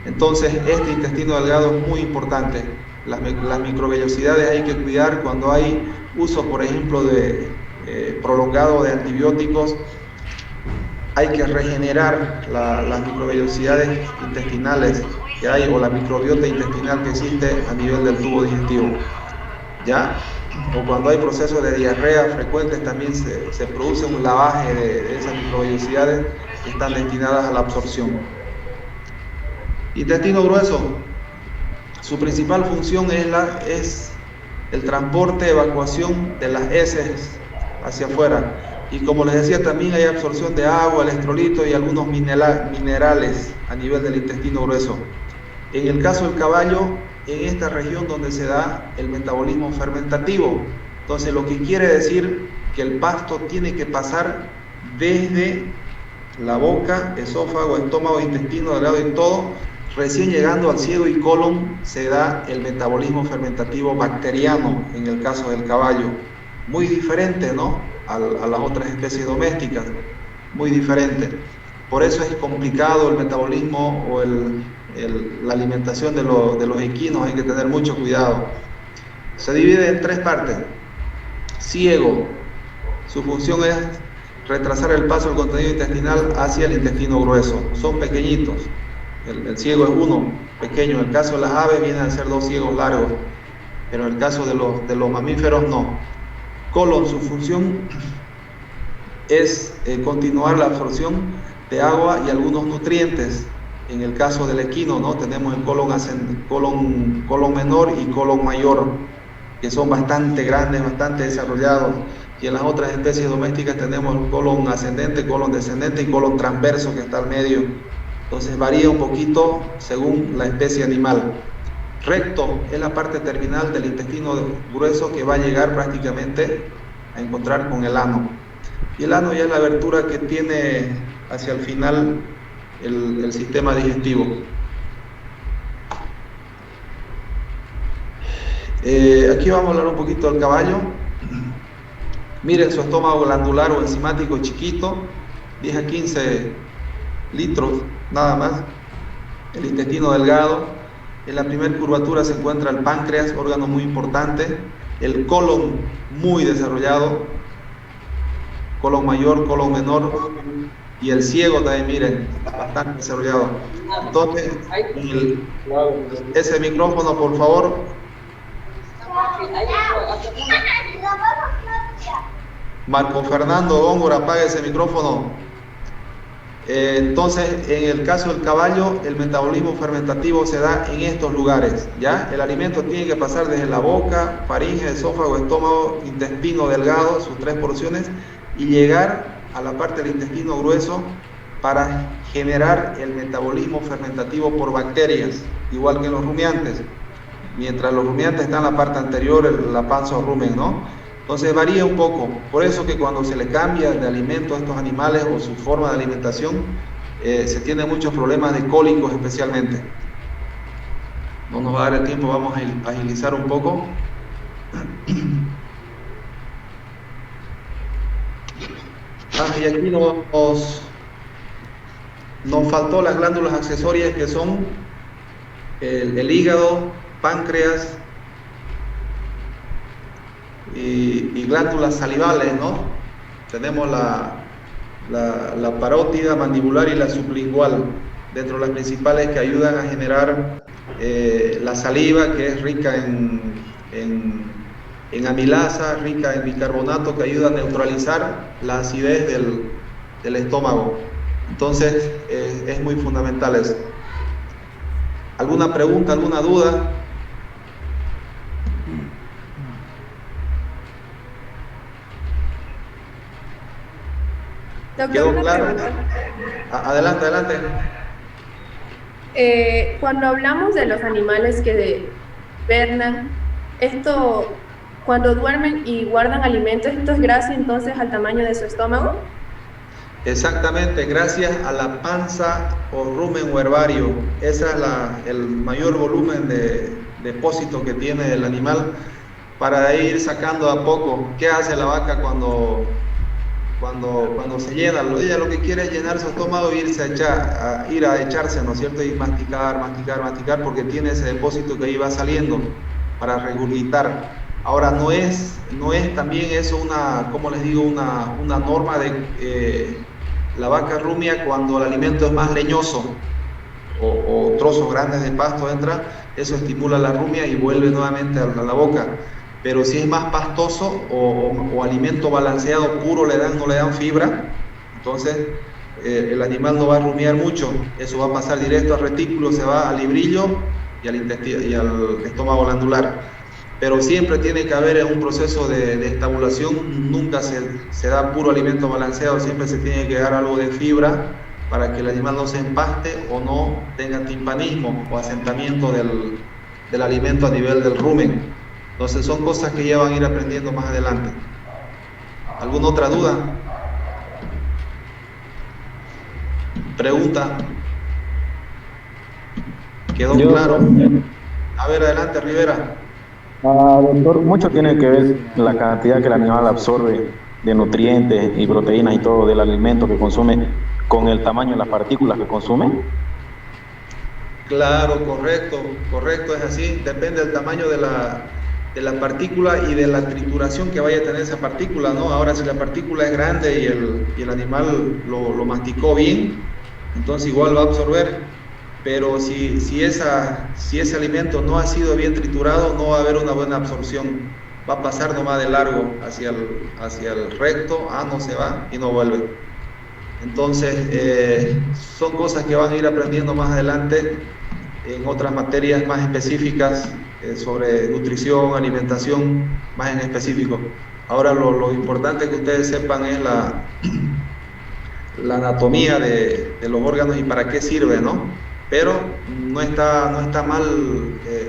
Entonces este intestino delgado es muy importante. Las microvellosidades hay que cuidar cuando hay uso, por ejemplo, prolongado de antibióticos. Hay que regenerar las microvellosidades intestinales que hay, o la microbiota intestinal que existe a nivel del tubo digestivo, ¿ya? O cuando hay procesos de diarrea frecuentes, también se produce un lavaje de esas microvellosidades que están destinadas a la absorción. Intestino grueso, su principal función es el transporte, evacuación de las heces hacia afuera. Y como les decía, también hay absorción de agua, electrolitos y algunos minerales a nivel del intestino grueso. En el caso del caballo, en esta región donde se da el metabolismo fermentativo. Entonces, lo que quiere decir que el pasto tiene que pasar desde la boca, esófago, estómago, intestino delgado y todo. Recién llegando al ciego y colon se da el metabolismo fermentativo bacteriano en el caso del caballo. Muy diferente, ¿no?, a las otras especies domésticas, muy diferente. Por eso es complicado el metabolismo o la alimentación de los equinos, hay que tener mucho cuidado. Se divide en 3 partes. Ciego, su función es retrasar el paso del contenido intestinal hacia el intestino grueso. Son pequeñitos. El ciego es uno pequeño. En el caso de las aves vienen a ser 2 ciegos largos, pero en el caso de los mamíferos no. Colon, su función es continuar la absorción de agua y algunos nutrientes. En el caso del equino, ¿no?, tenemos el colon menor y colon mayor, que son bastante grandes, bastante desarrollados. Y en las otras especies domésticas tenemos el colon ascendente, colon descendente y colon transverso, que está al medio. Entonces varía un poquito según la especie animal. Recto es la parte terminal del intestino grueso que va a llegar prácticamente a encontrar con el ano. Y el ano ya es la abertura que tiene hacia el final el sistema digestivo. Aquí vamos a hablar un poquito del caballo. Miren su estómago glandular o enzimático chiquito, 10 a 15 litros nada más. El intestino delgado. En la primera curvatura se encuentra el páncreas, órgano muy importante. El colon muy desarrollado, colon mayor, colon menor, y el ciego también, miren, bastante desarrollado. Entonces, ese micrófono, por favor. Marco Fernando Góngora, apague ese micrófono. Entonces, en el caso del caballo, el metabolismo fermentativo se da en estos lugares, ¿ya? El alimento tiene que pasar desde la boca, faringe, esófago, estómago, intestino delgado, sus 3 porciones, y llegar a la parte del intestino grueso para generar el metabolismo fermentativo por bacterias, igual que en los rumiantes. Mientras los rumiantes están en la parte anterior, la panza o rumen, ¿no? Entonces varía un poco. Por eso que cuando se le cambia de alimento a estos animales o su forma de alimentación, se tienen muchos problemas de cólicos especialmente. No nos va a dar el tiempo, vamos a agilizar un poco. Y aquí nos faltó las glándulas accesorias, que son el hígado, páncreas y glándulas salivales, ¿no? Tenemos la parótida, mandibular y la sublingual, dentro de las principales, que ayudan a generar la saliva, que es rica en amilasa, rica en bicarbonato, que ayuda a neutralizar la acidez del estómago. Entonces es muy fundamental eso. ¿Alguna pregunta, alguna duda? Doctor, ¿Quedó claro? Adelante, adelante. Cuando hablamos de los animales que hibernan, esto, cuando duermen y guardan alimentos, ¿esto es gracias entonces al tamaño de su estómago? Exactamente, gracias a la panza o rumen o herbario. Ese es el mayor volumen de depósito que tiene el animal, para ir sacando a poco. ¿Qué hace la vaca cuando se llena? Ella lo que quiere es llenar su estómago e ir a echarse, ¿no es cierto? Y masticar, porque tiene ese depósito que ahí va saliendo para regurgitar. Ahora, no es también eso como les digo, una norma de la vaca rumia, cuando el alimento es más leñoso o trozos grandes de pasto entra, eso estimula la rumia y vuelve nuevamente a la boca. Pero si es más pastoso o alimento balanceado puro no le dan fibra, entonces el animal no va a rumiar mucho. Eso va a pasar directo al retículo, se va al librillo y al intestino y al estómago glandular. Pero siempre tiene que haber un proceso de estabulación. Nunca se da puro alimento balanceado, siempre se tiene que dar algo de fibra para que el animal no se empaste o no tenga timpanismo o asentamiento del alimento a nivel del rumen. Entonces son cosas que ya van a ir aprendiendo más adelante. ¿Alguna otra duda? Pregunta. ¿Quedó Yo, claro? A ver, adelante, Rivera. doctor, mucho tiene que ver la cantidad que el animal absorbe de nutrientes y proteínas y todo del alimento que consume con el tamaño de las partículas que consume. Claro, correcto, correcto, es así. Depende del tamaño de la partícula y de la trituración que vaya a tener esa partícula, ¿no? Ahora, si la partícula es grande y el animal lo masticó bien, entonces igual va a absorber. Pero si ese alimento no ha sido bien triturado, no va a haber una buena absorción. Va a pasar nomás de largo hacia el recto, no se va y no vuelve. Entonces, son cosas que van a ir aprendiendo más adelante en otras materias más específicas sobre nutrición, alimentación, más en específico. Ahora lo importante que ustedes sepan es la anatomía de los órganos y para qué sirve, ¿no? Pero no está mal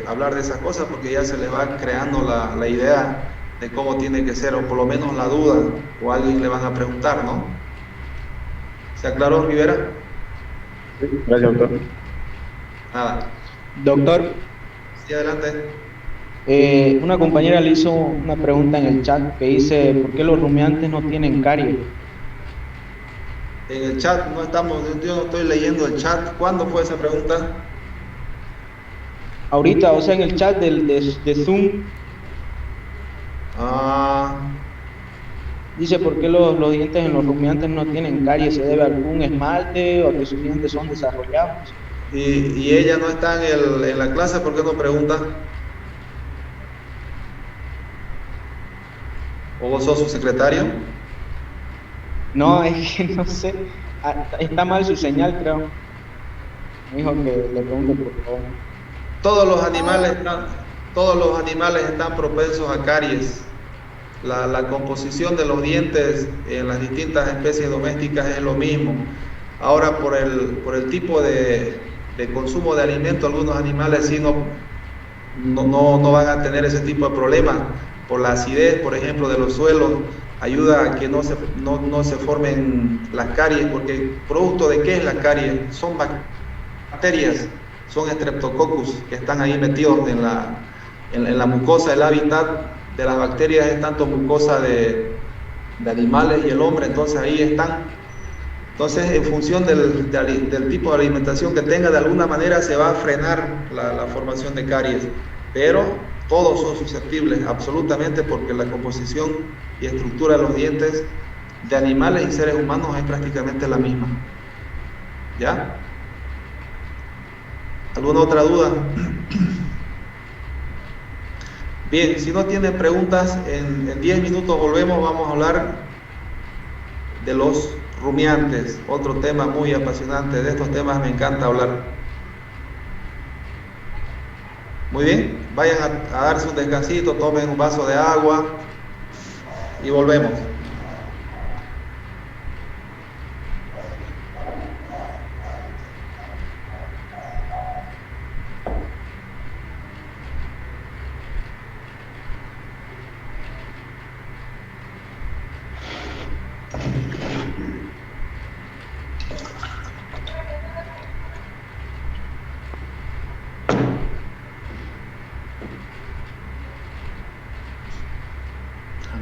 hablar de esas cosas porque ya se les va creando la idea de cómo tiene que ser, o por lo menos la duda, o a alguien le van a preguntar, ¿no? ¿Se aclaró, Rivera? Gracias, doctor. Nada. Doctor, Sí, adelante. una compañera le hizo una pregunta en el chat que dice, ¿por qué los rumiantes no tienen caries? En el chat no estamos, yo no estoy leyendo el chat. ¿Cuándo fue esa pregunta? Ahorita, o sea, en el chat de Zoom, dice, ¿por qué los dientes en los rumiantes no tienen caries? ¿Se debe a algún esmalte o a que sus dientes son desarrollados? y ella no está en la clase, ¿por qué no pregunta? ¿O vos sos su secretario? No, es que no sé, está mal su señal, creo. Me dijo que le pregunte por favor. Todos los animales están propensos a caries. La composición de los dientes en las distintas especies domésticas es lo mismo. Ahora, por el tipo de consumo de alimento, algunos animales sí no van a tener ese tipo de problemas. Por la acidez, por ejemplo, de los suelos, ayuda a que no se formen las caries, porque ¿producto de qué es la caries? Son bacterias, son streptococcus que están ahí metidos en la mucosa. El hábitat de las bacterias es tanto mucosa de animales y el hombre, entonces ahí están. Entonces, en función del tipo de alimentación que tenga, de alguna manera se va a frenar la formación de caries, pero todos son susceptibles, absolutamente, porque la composición y estructura de los dientes de animales y seres humanos es prácticamente la misma. ¿Ya? ¿Alguna otra duda? Bien, si no tienen preguntas, en 10 minutos volvemos, vamos a hablar de los rumiantes, otro tema muy apasionante. De estos temas me encanta hablar. Muy bien, vayan a darse un descansito, tomen un vaso de agua y volvemos.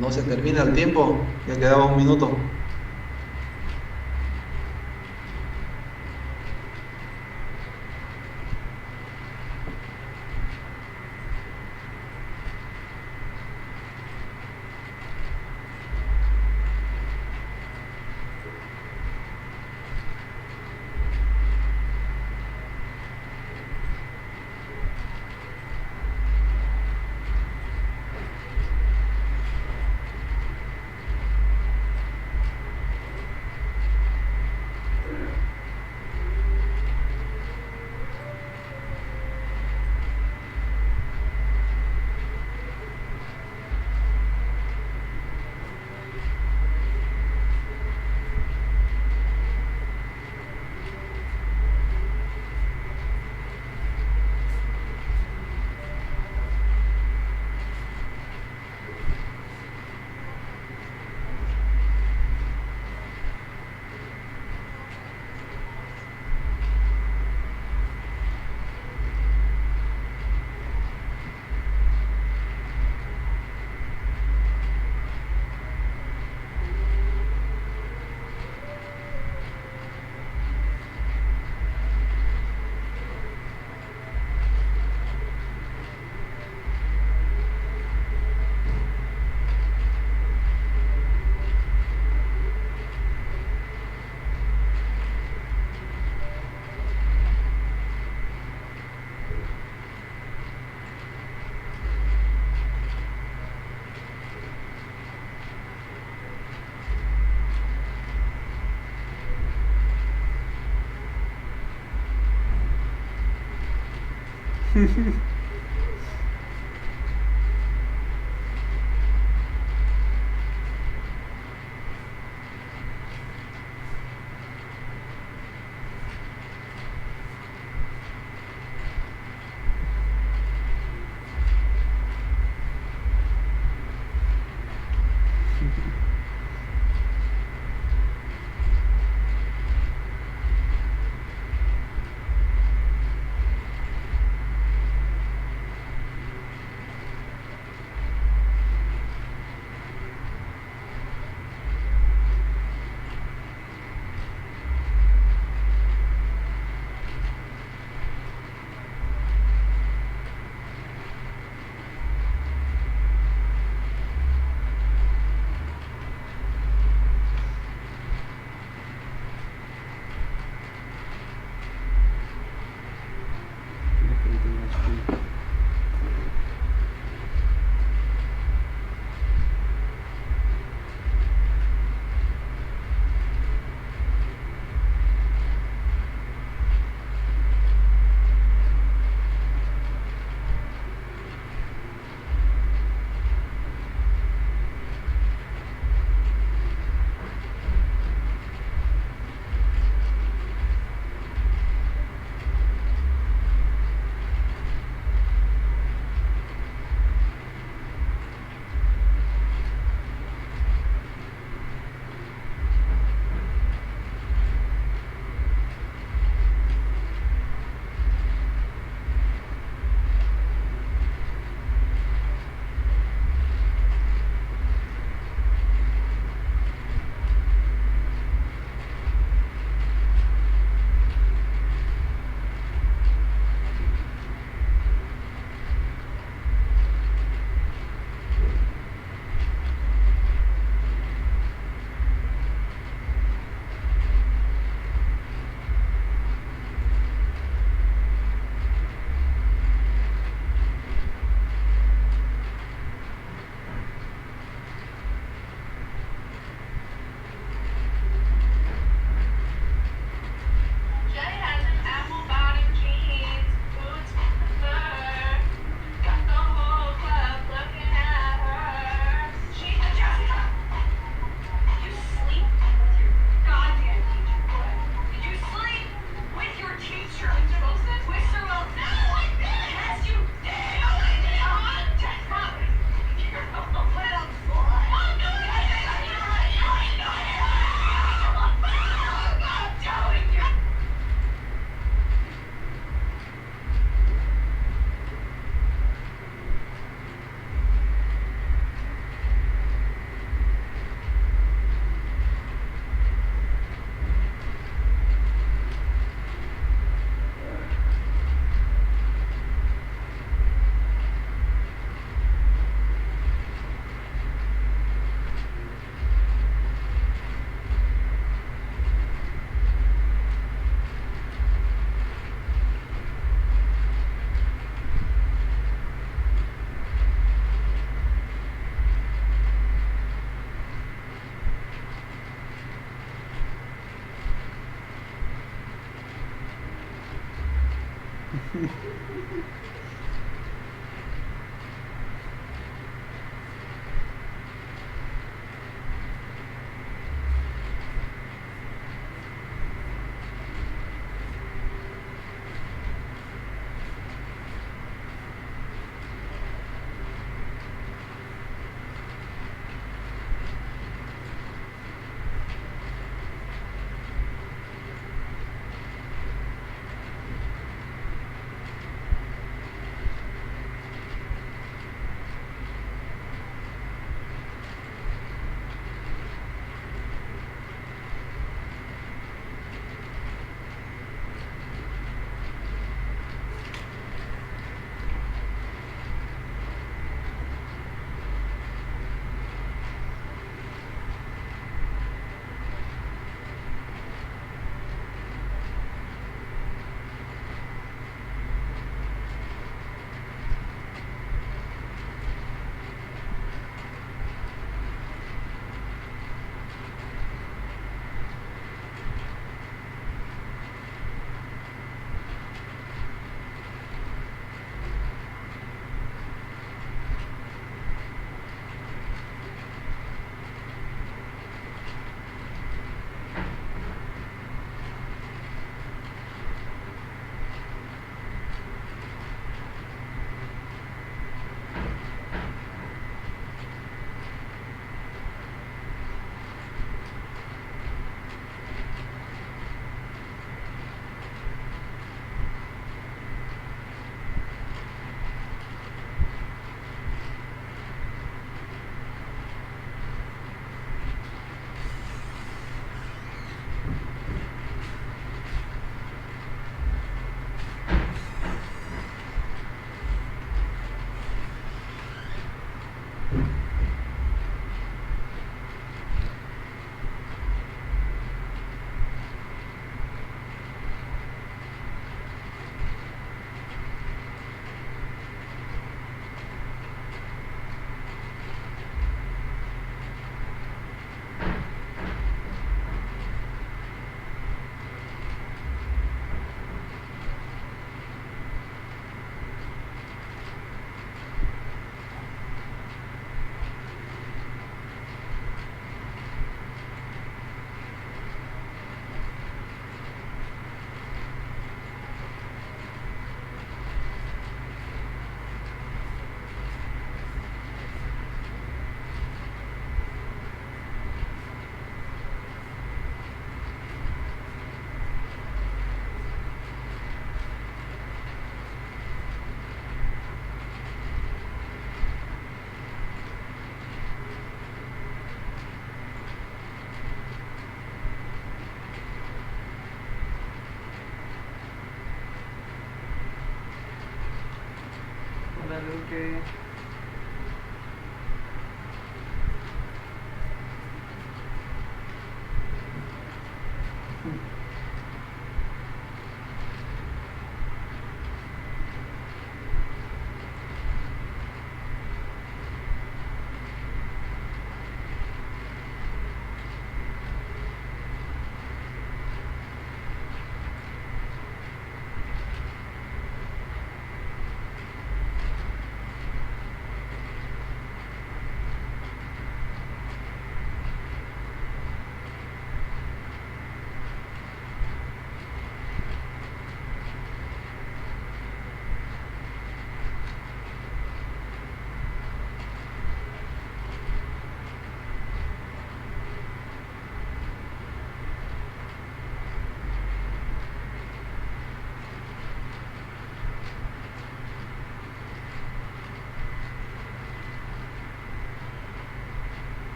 No se termina el tiempo, ya quedaba un minuto.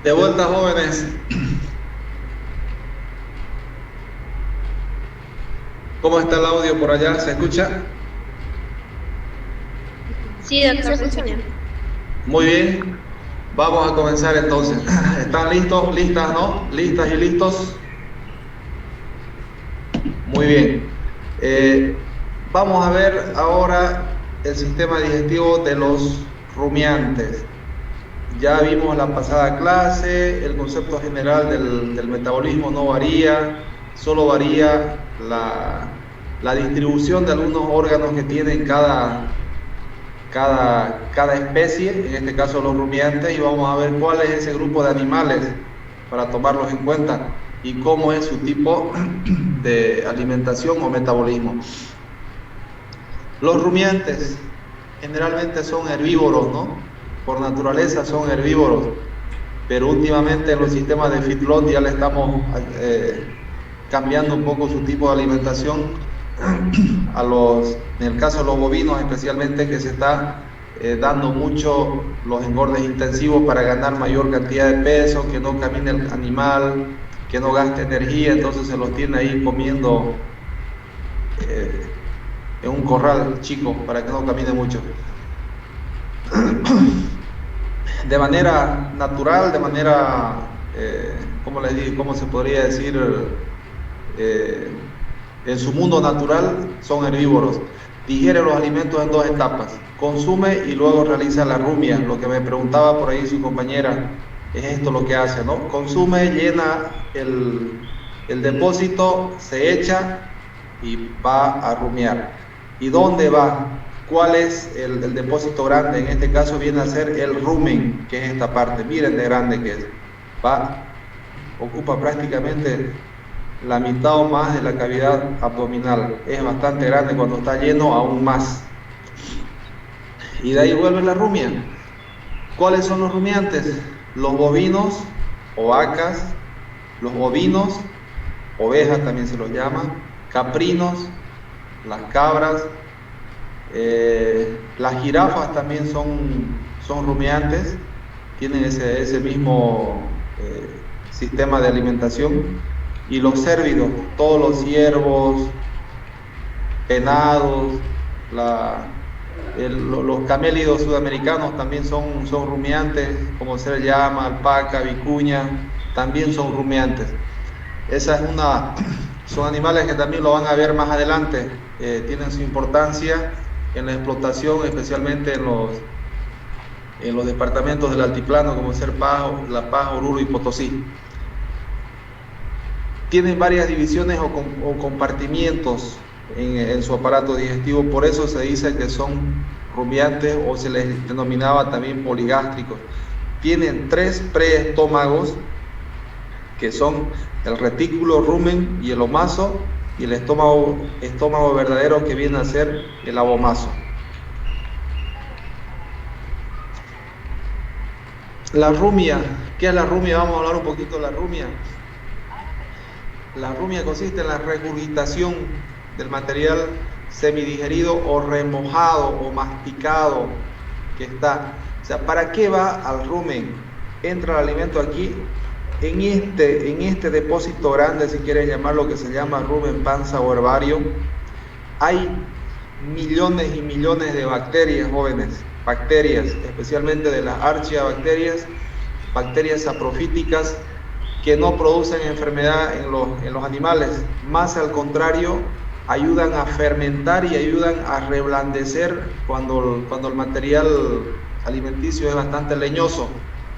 De vuelta, jóvenes. ¿Cómo está el audio por allá? ¿Se escucha? Sí, doctor, se escucha. Muy bien. Vamos a comenzar entonces. ¿Están listos? ¿Listas, no? ¿Listas y listos? Muy bien. Vamos a ver ahora el sistema digestivo de los rumiantes. Ya vimos la pasada clase, el concepto general del metabolismo no varía, solo varía la distribución de algunos órganos que tienen cada especie, en este caso los rumiantes, y vamos a ver cuál es ese grupo de animales para tomarlos en cuenta y cómo es su tipo de alimentación o metabolismo. Los rumiantes generalmente son herbívoros, ¿no? Por naturaleza son herbívoros, pero últimamente en los sistemas de feedlot ya le estamos cambiando un poco su tipo de alimentación en el caso de los bovinos especialmente, que se está dando mucho los engordes intensivos para ganar mayor cantidad de peso, que no camine el animal, que no gaste energía, entonces se los tiene ahí comiendo en un corral chico para que no camine mucho. De manera natural, de manera, ¿cómo se podría decir? En su mundo natural son herbívoros. Digiere los alimentos en dos etapas: consume y luego realiza la rumia. Lo que me preguntaba por ahí su compañera, es esto lo que hace, ¿no? Consume, llena el depósito, se echa y va a rumiar. ¿Y dónde va? ¿Cuál es el depósito grande? En este caso viene a ser el rumen, que es esta parte. Miren de grande que es. Ocupa prácticamente la mitad o más de la cavidad abdominal. Es bastante grande, cuando está lleno aún más. Y de ahí vuelve la rumia. ¿Cuáles son los rumiantes? Los bovinos o vacas, los bovinos, ovejas también se los llama, caprinos, las cabras, las jirafas también son rumiantes, tienen ese mismo sistema de alimentación, y los cérvidos, todos los ciervos, venados, los camélidos sudamericanos también son rumiantes, como se les llama, alpaca, vicuña, también son rumiantes. Son animales que también lo van a ver más adelante, tienen su importancia en la explotación, especialmente en los departamentos del altiplano, como ser La Paz, Oruro y Potosí. tienen varias divisiones o compartimientos en su aparato digestivo, por eso se dice que son rumiantes o se les denominaba también poligástricos. Tienen 3 preestómagos, que son el retículo, rumen y el omaso, y el estómago verdadero, que viene a ser el abomaso. La rumia, ¿qué es la rumia? Vamos a hablar un poquito de la rumia. La rumia consiste en la regurgitación del material semidigerido o remojado o masticado que está. O sea, ¿para qué va al rumen? Entra el alimento aquí, en este depósito grande, si quieren llamarlo, que se llama rumen, panza o herbario, hay millones y millones de bacterias, jóvenes, bacterias, especialmente de las archaebacterias, bacterias saprofíticas, que no producen enfermedad en los animales, más al contrario, ayudan a fermentar y ayudan a reblandecer cuando el material alimenticio es bastante leñoso,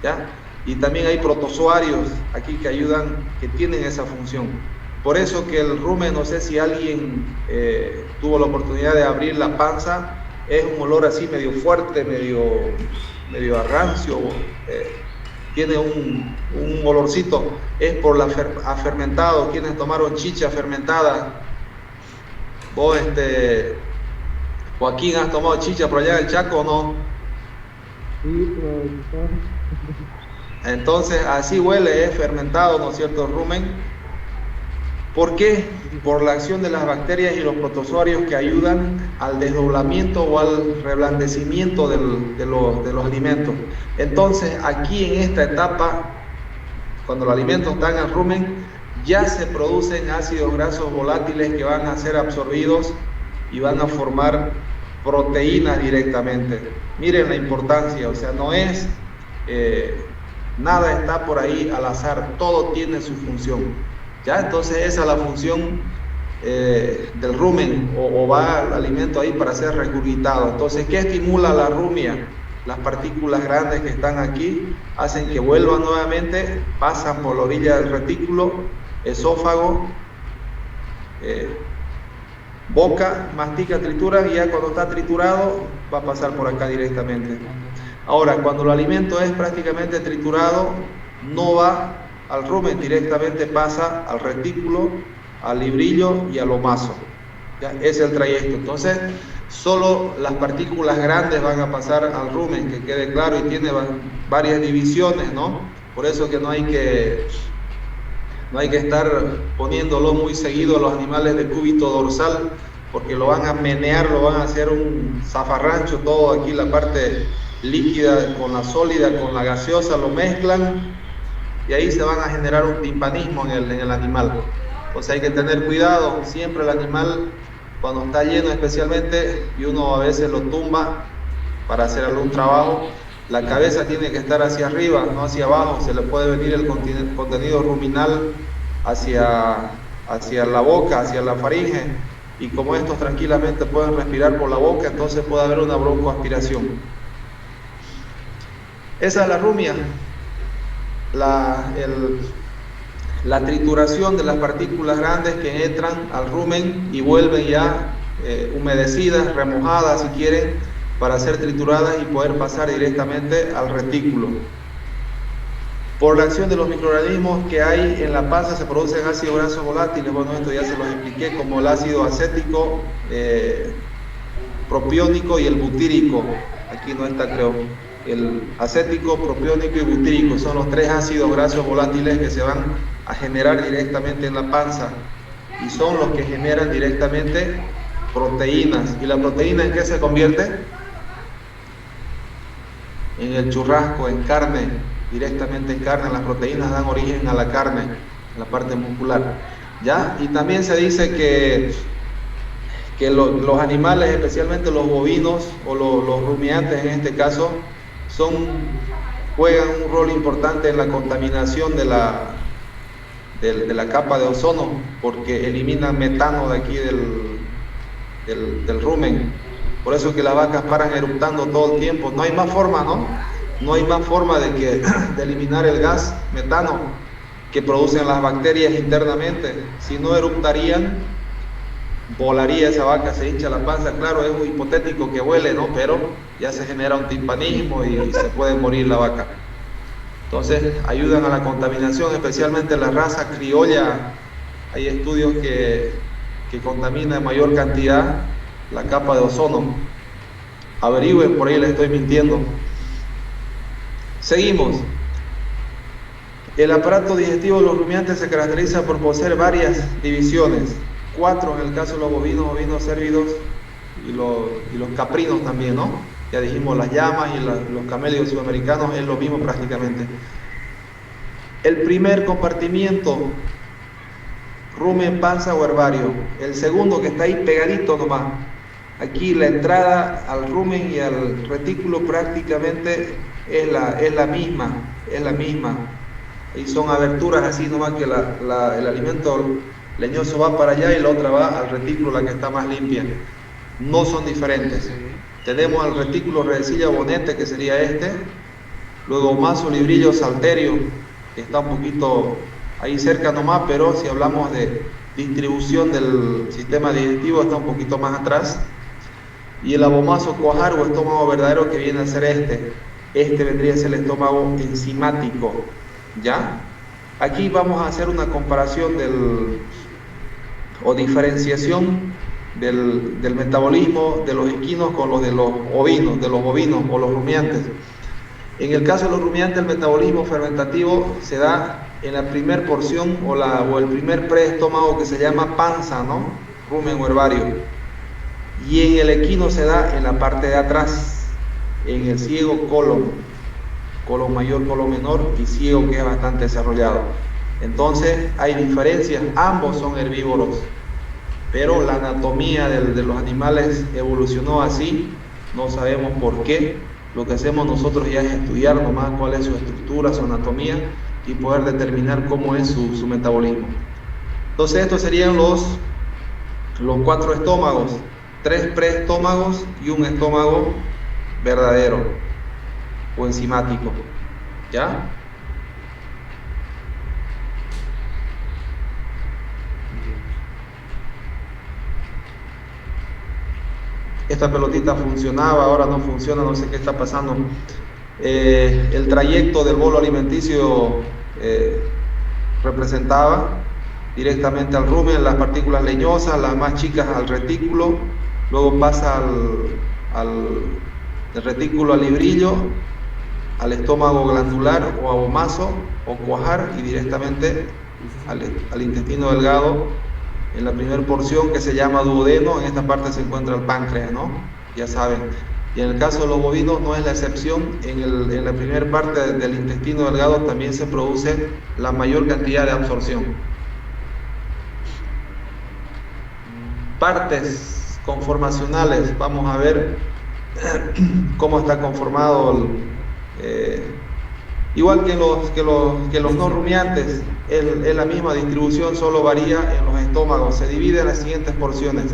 ¿ya? Y también hay protozoarios aquí que ayudan, que tienen esa función. Por eso que el rumen, no sé si alguien tuvo la oportunidad de abrir la panza, es un olor así medio fuerte, medio a rancio, tiene un olorcito, es por a fermentado. Quienes tomaron chicha fermentada, vos, Joaquín, ¿has tomado chicha por allá del Chaco o no? Sí, profesor. Entonces así huele, es fermentado, ¿no es cierto?, el rumen. ¿Por qué? Por la acción de las bacterias y los protozoarios que ayudan al desdoblamiento o al reblandecimiento de los alimentos. Entonces aquí en esta etapa, cuando los alimentos están en el rumen, ya se producen ácidos grasos volátiles que van a ser absorbidos y van a formar proteínas directamente. Miren la importancia, o sea, no es... nada está por ahí al azar, todo tiene su función. ¿Ya? Entonces esa es la función del rumen, o va el alimento ahí para ser regurgitado. Entonces, ¿qué estimula la rumia? Las partículas grandes que están aquí hacen que vuelvan nuevamente, pasan por la orilla del retículo, esófago, boca, mastica, tritura, y ya cuando está triturado va a pasar por acá directamente. Ahora, cuando el alimento es prácticamente triturado, no va al rumen, directamente pasa al retículo, al librillo y al omaso. ¿Ya? Ese es el trayecto. Entonces, solo las partículas grandes van a pasar al rumen, que quede claro, y tiene varias divisiones, ¿no? Por eso que no hay que estar poniéndolo muy seguido a los animales de cúbito dorsal, porque lo van a menear, lo van a hacer un zafarrancho todo aquí, la parte líquida con la sólida, con la gaseosa, lo mezclan y ahí se van a generar un timpanismo en el animal. Entonces hay que tener cuidado, siempre el animal cuando está lleno especialmente, y uno a veces lo tumba para hacer algún trabajo, la cabeza tiene que estar hacia arriba, no hacia abajo. Se le puede venir el contenido ruminal hacia la boca, hacia la faringe, y como estos tranquilamente pueden respirar por la boca, entonces puede haber una broncoaspiración. Esa es la rumia, la trituración de las partículas grandes que entran al rumen y vuelven ya humedecidas, remojadas si quieren, para ser trituradas y poder pasar directamente al retículo. Por la acción de los microorganismos que hay en la panza se producen ácidos grasos volátiles. Bueno, esto ya se los expliqué, como el ácido acético, propiónico y el butírico. Aquí no está, creo. El acético, propiónico y butírico son los 3 ácidos grasos volátiles que se van a generar directamente en la panza y son los que generan directamente proteínas. ¿Y la proteína en qué se convierte? En el churrasco, en carne, directamente en carne. Las proteínas dan origen a la carne, a la parte muscular, ¿ya? Y también se dice que los animales, especialmente los bovinos o los rumiantes en este caso, juegan un rol importante en la contaminación de la capa de ozono, porque eliminan metano de aquí del rumen. Por eso que las vacas paran eructando todo el tiempo. No hay más forma, ¿no? No hay más forma de eliminar el gas metano que producen las bacterias internamente. Si no eructarían, volaría esa vaca, se hincha la panza. Claro, es muy hipotético que vuele, ¿no? Pero ya se genera un timpanismo y se puede morir la vaca. Entonces, ayudan a la contaminación, especialmente la raza criolla. Hay estudios que contamina en mayor cantidad la capa de ozono. Averigüen, por ahí les estoy mintiendo. Seguimos. El aparato digestivo de los rumiantes se caracteriza por poseer varias divisiones. 4 en el caso de los bovinos, cérvidos y los caprinos también, ¿no? Ya dijimos las llamas y los camélidos sudamericanos, es lo mismo prácticamente. El primer compartimiento, rumen, panza o herbario. El segundo, que está ahí pegadito nomás. Aquí la entrada al rumen y al retículo prácticamente es la misma. Y son aberturas así nomás que el alimento leñoso va para allá y la otra va al retículo, la que está más limpia. No son diferentes. Tenemos al retículo redecilla bonete, que sería este. Luego maso, librillo, salterio, que está un poquito ahí cerca nomás, pero si hablamos de distribución del sistema digestivo está un poquito más atrás. Y el abomazo cuajar o estómago verdadero, que viene a ser este vendría a ser el estómago enzimático, ¿ya? Aquí vamos a hacer una comparación o diferenciación del metabolismo de los equinos con los de los ovinos, o los rumiantes. En el caso de los rumiantes, el metabolismo fermentativo se da en la primer porción o el primer preestómago, que se llama panza, ¿no? Rumen o herbario. Y en el equino se da en la parte de atrás, en el ciego colon mayor, colon menor y ciego, que es bastante desarrollado. Entonces hay diferencias, ambos son herbívoros, pero la anatomía de los animales evolucionó así, no sabemos por qué. Lo que hacemos nosotros ya es estudiar nomás cuál es su estructura, su anatomía, y poder determinar cómo es su metabolismo. Entonces estos serían los 4 estómagos, 3 preestómagos y un estómago verdadero o enzimático, ¿ya? Esta pelotita funcionaba, ahora no funciona, no sé qué está pasando. El trayecto del bolo alimenticio representaba directamente al rumen, las partículas leñosas, las más chicas al retículo, luego pasa del retículo al librillo, al estómago glandular o abomazo o cuajar, y directamente al intestino delgado en la primera porción, que se llama duodeno. En esta parte se encuentra el páncreas, ¿no? Ya saben. Y en el caso de los bovinos no es la excepción. En la primera parte del intestino delgado también se produce la mayor cantidad de absorción. Partes conformacionales. Vamos a ver cómo está conformado igual que los no rumiantes, es la misma distribución, solo varía en los estómagos. Se divide en las siguientes porciones: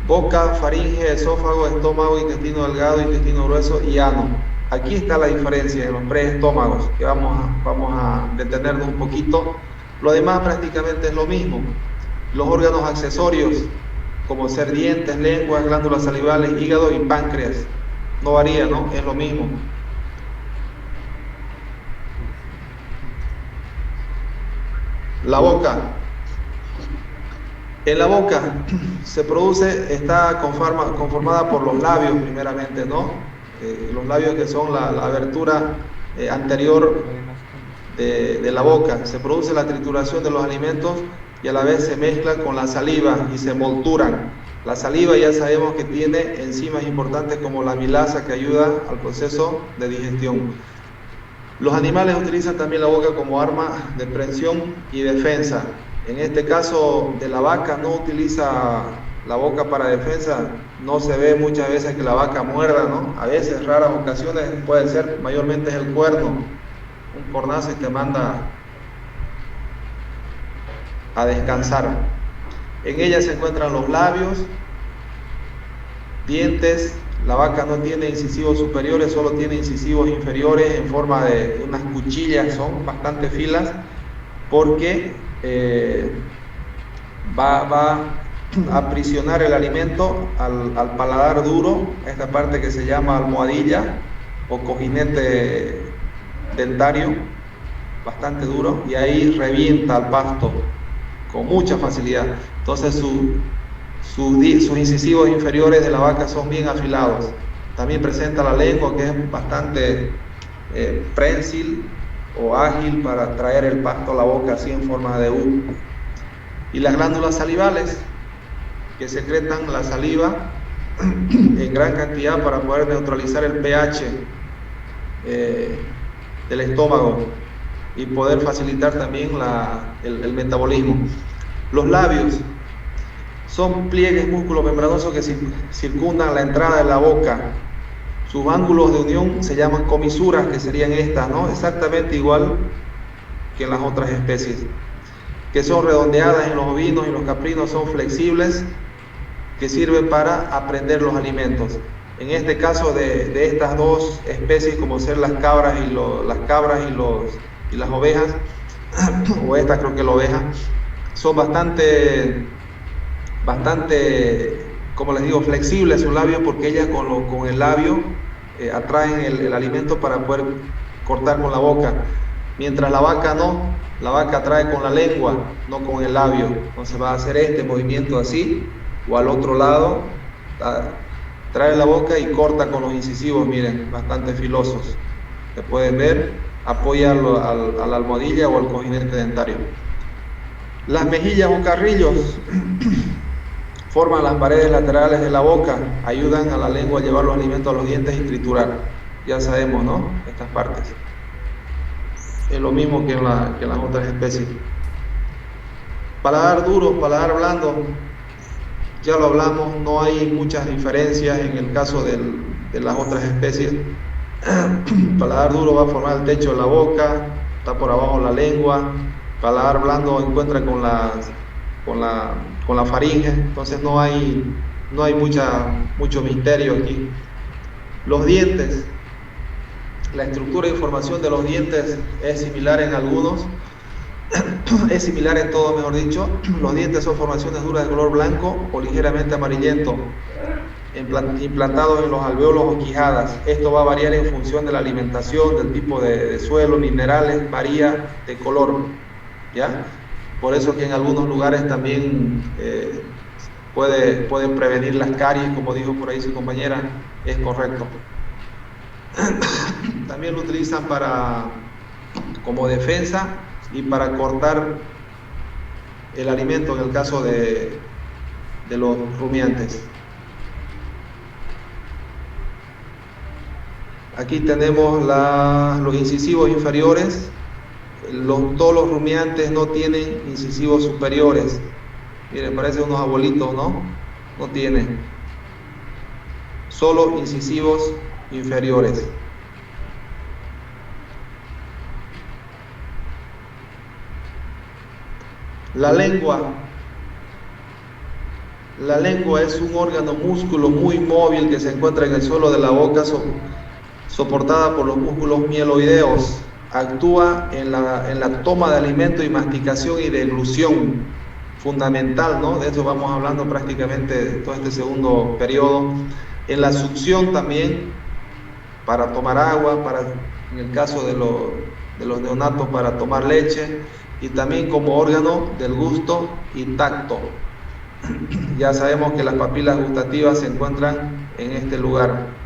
boca, faringe, esófago, estómago, intestino delgado, intestino grueso y ano. Aquí está la diferencia en los preestómagos, que vamos a detenernos un poquito. Lo demás prácticamente es lo mismo. Los órganos accesorios, como ser dientes, lenguas, glándulas salivales, hígado y páncreas, no varía, ¿no? Es lo mismo. La boca. En la boca se produce, está conformada por los labios primeramente, ¿no? Los labios, que son la abertura anterior de la boca. Se produce la trituración de los alimentos y a la vez se mezclan con la saliva y se molturan. La saliva ya sabemos que tiene enzimas importantes como la amilasa, que ayuda al proceso de digestión. Los animales utilizan también la boca como arma de presión y defensa. En este caso de la vaca, no utiliza la boca para defensa. No se ve muchas veces que la vaca muerda, ¿no? A veces, raras ocasiones, puede ser, mayormente es el cuerno. Un cornazo y te manda a descansar. En ella se encuentran los labios, dientes. La vaca no tiene incisivos superiores, solo tiene incisivos inferiores en forma de unas cuchillas, son bastante filas. porque va a aprisionar el alimento al paladar duro, esta parte que se llama almohadilla o cojinete dentario, bastante duro, y ahí revienta el pasto con mucha facilidad. Entonces sus incisivos inferiores de la vaca son bien afilados. También presenta la lengua, que es bastante prensil o ágil para traer el pasto a la boca así en forma de U. Y las glándulas salivales, que secretan la saliva en gran cantidad para poder neutralizar el pH del estómago y poder facilitar también el metabolismo. Los labios son pliegues músculo-membranosos que circundan la entrada de la boca. Sus ángulos de unión se llaman comisuras, que serían estas, ¿no? Exactamente igual que en las otras especies, que son redondeadas en los ovinos y los caprinos, son flexibles, que sirven para aprender los alimentos. En este caso de estas dos especies, como ser las cabras y las ovejas, o esta creo que la oveja, son bastante, como les digo, flexibles sus labios, porque ellas con el labio atraen el alimento para poder cortar con la boca, mientras la vaca no, la vaca atrae con la lengua, no con el labio. Entonces va a hacer este movimiento así, o al otro lado, trae la boca y corta con los incisivos, miren, bastante filosos. Se pueden ver, apoya a la almohadilla o al cojinete dentario. Las mejillas o carrillos forman las paredes laterales de la boca, ayudan a la lengua a llevar los alimentos a los dientes y triturar. Ya sabemos, ¿no? Estas partes. Es lo mismo que en las otras especies. Paladar duro, paladar blando, ya lo hablamos, no hay muchas diferencias en el caso de las otras especies. Paladar duro va a formar el techo de la boca, está por abajo la lengua. Paladar blando encuentra con la faringe, entonces no hay mucho misterio aquí. Los dientes, la estructura y formación de los dientes es similar en algunos, es similar en todo, mejor dicho. Los dientes son formaciones duras de color blanco o ligeramente amarillento, implantados en los alvéolos o quijadas. Esto va a variar en función de la alimentación, del tipo de suelo, minerales, varía de color, ¿ya? Por eso que en algunos lugares también puede prevenir las caries, como dijo por ahí su compañera, es correcto. También lo utilizan como defensa y para cortar el alimento en el caso de los rumiantes. Aquí tenemos los incisivos inferiores. Todos los rumiantes no tienen incisivos superiores. Miren, parecen unos abuelitos, ¿no? No tienen. Solo incisivos inferiores. La lengua es un órgano músculo muy móvil que se encuentra en el suelo de la boca, soportada por los músculos mieloideos. Actúa en la toma de alimento y masticación y deglución, fundamental, ¿no? De eso vamos hablando prácticamente todo este segundo periodo. En la succión también, para tomar agua, en el caso de los neonatos, para tomar leche, y también como órgano del gusto y tacto. Ya sabemos que las papilas gustativas se encuentran en este lugar,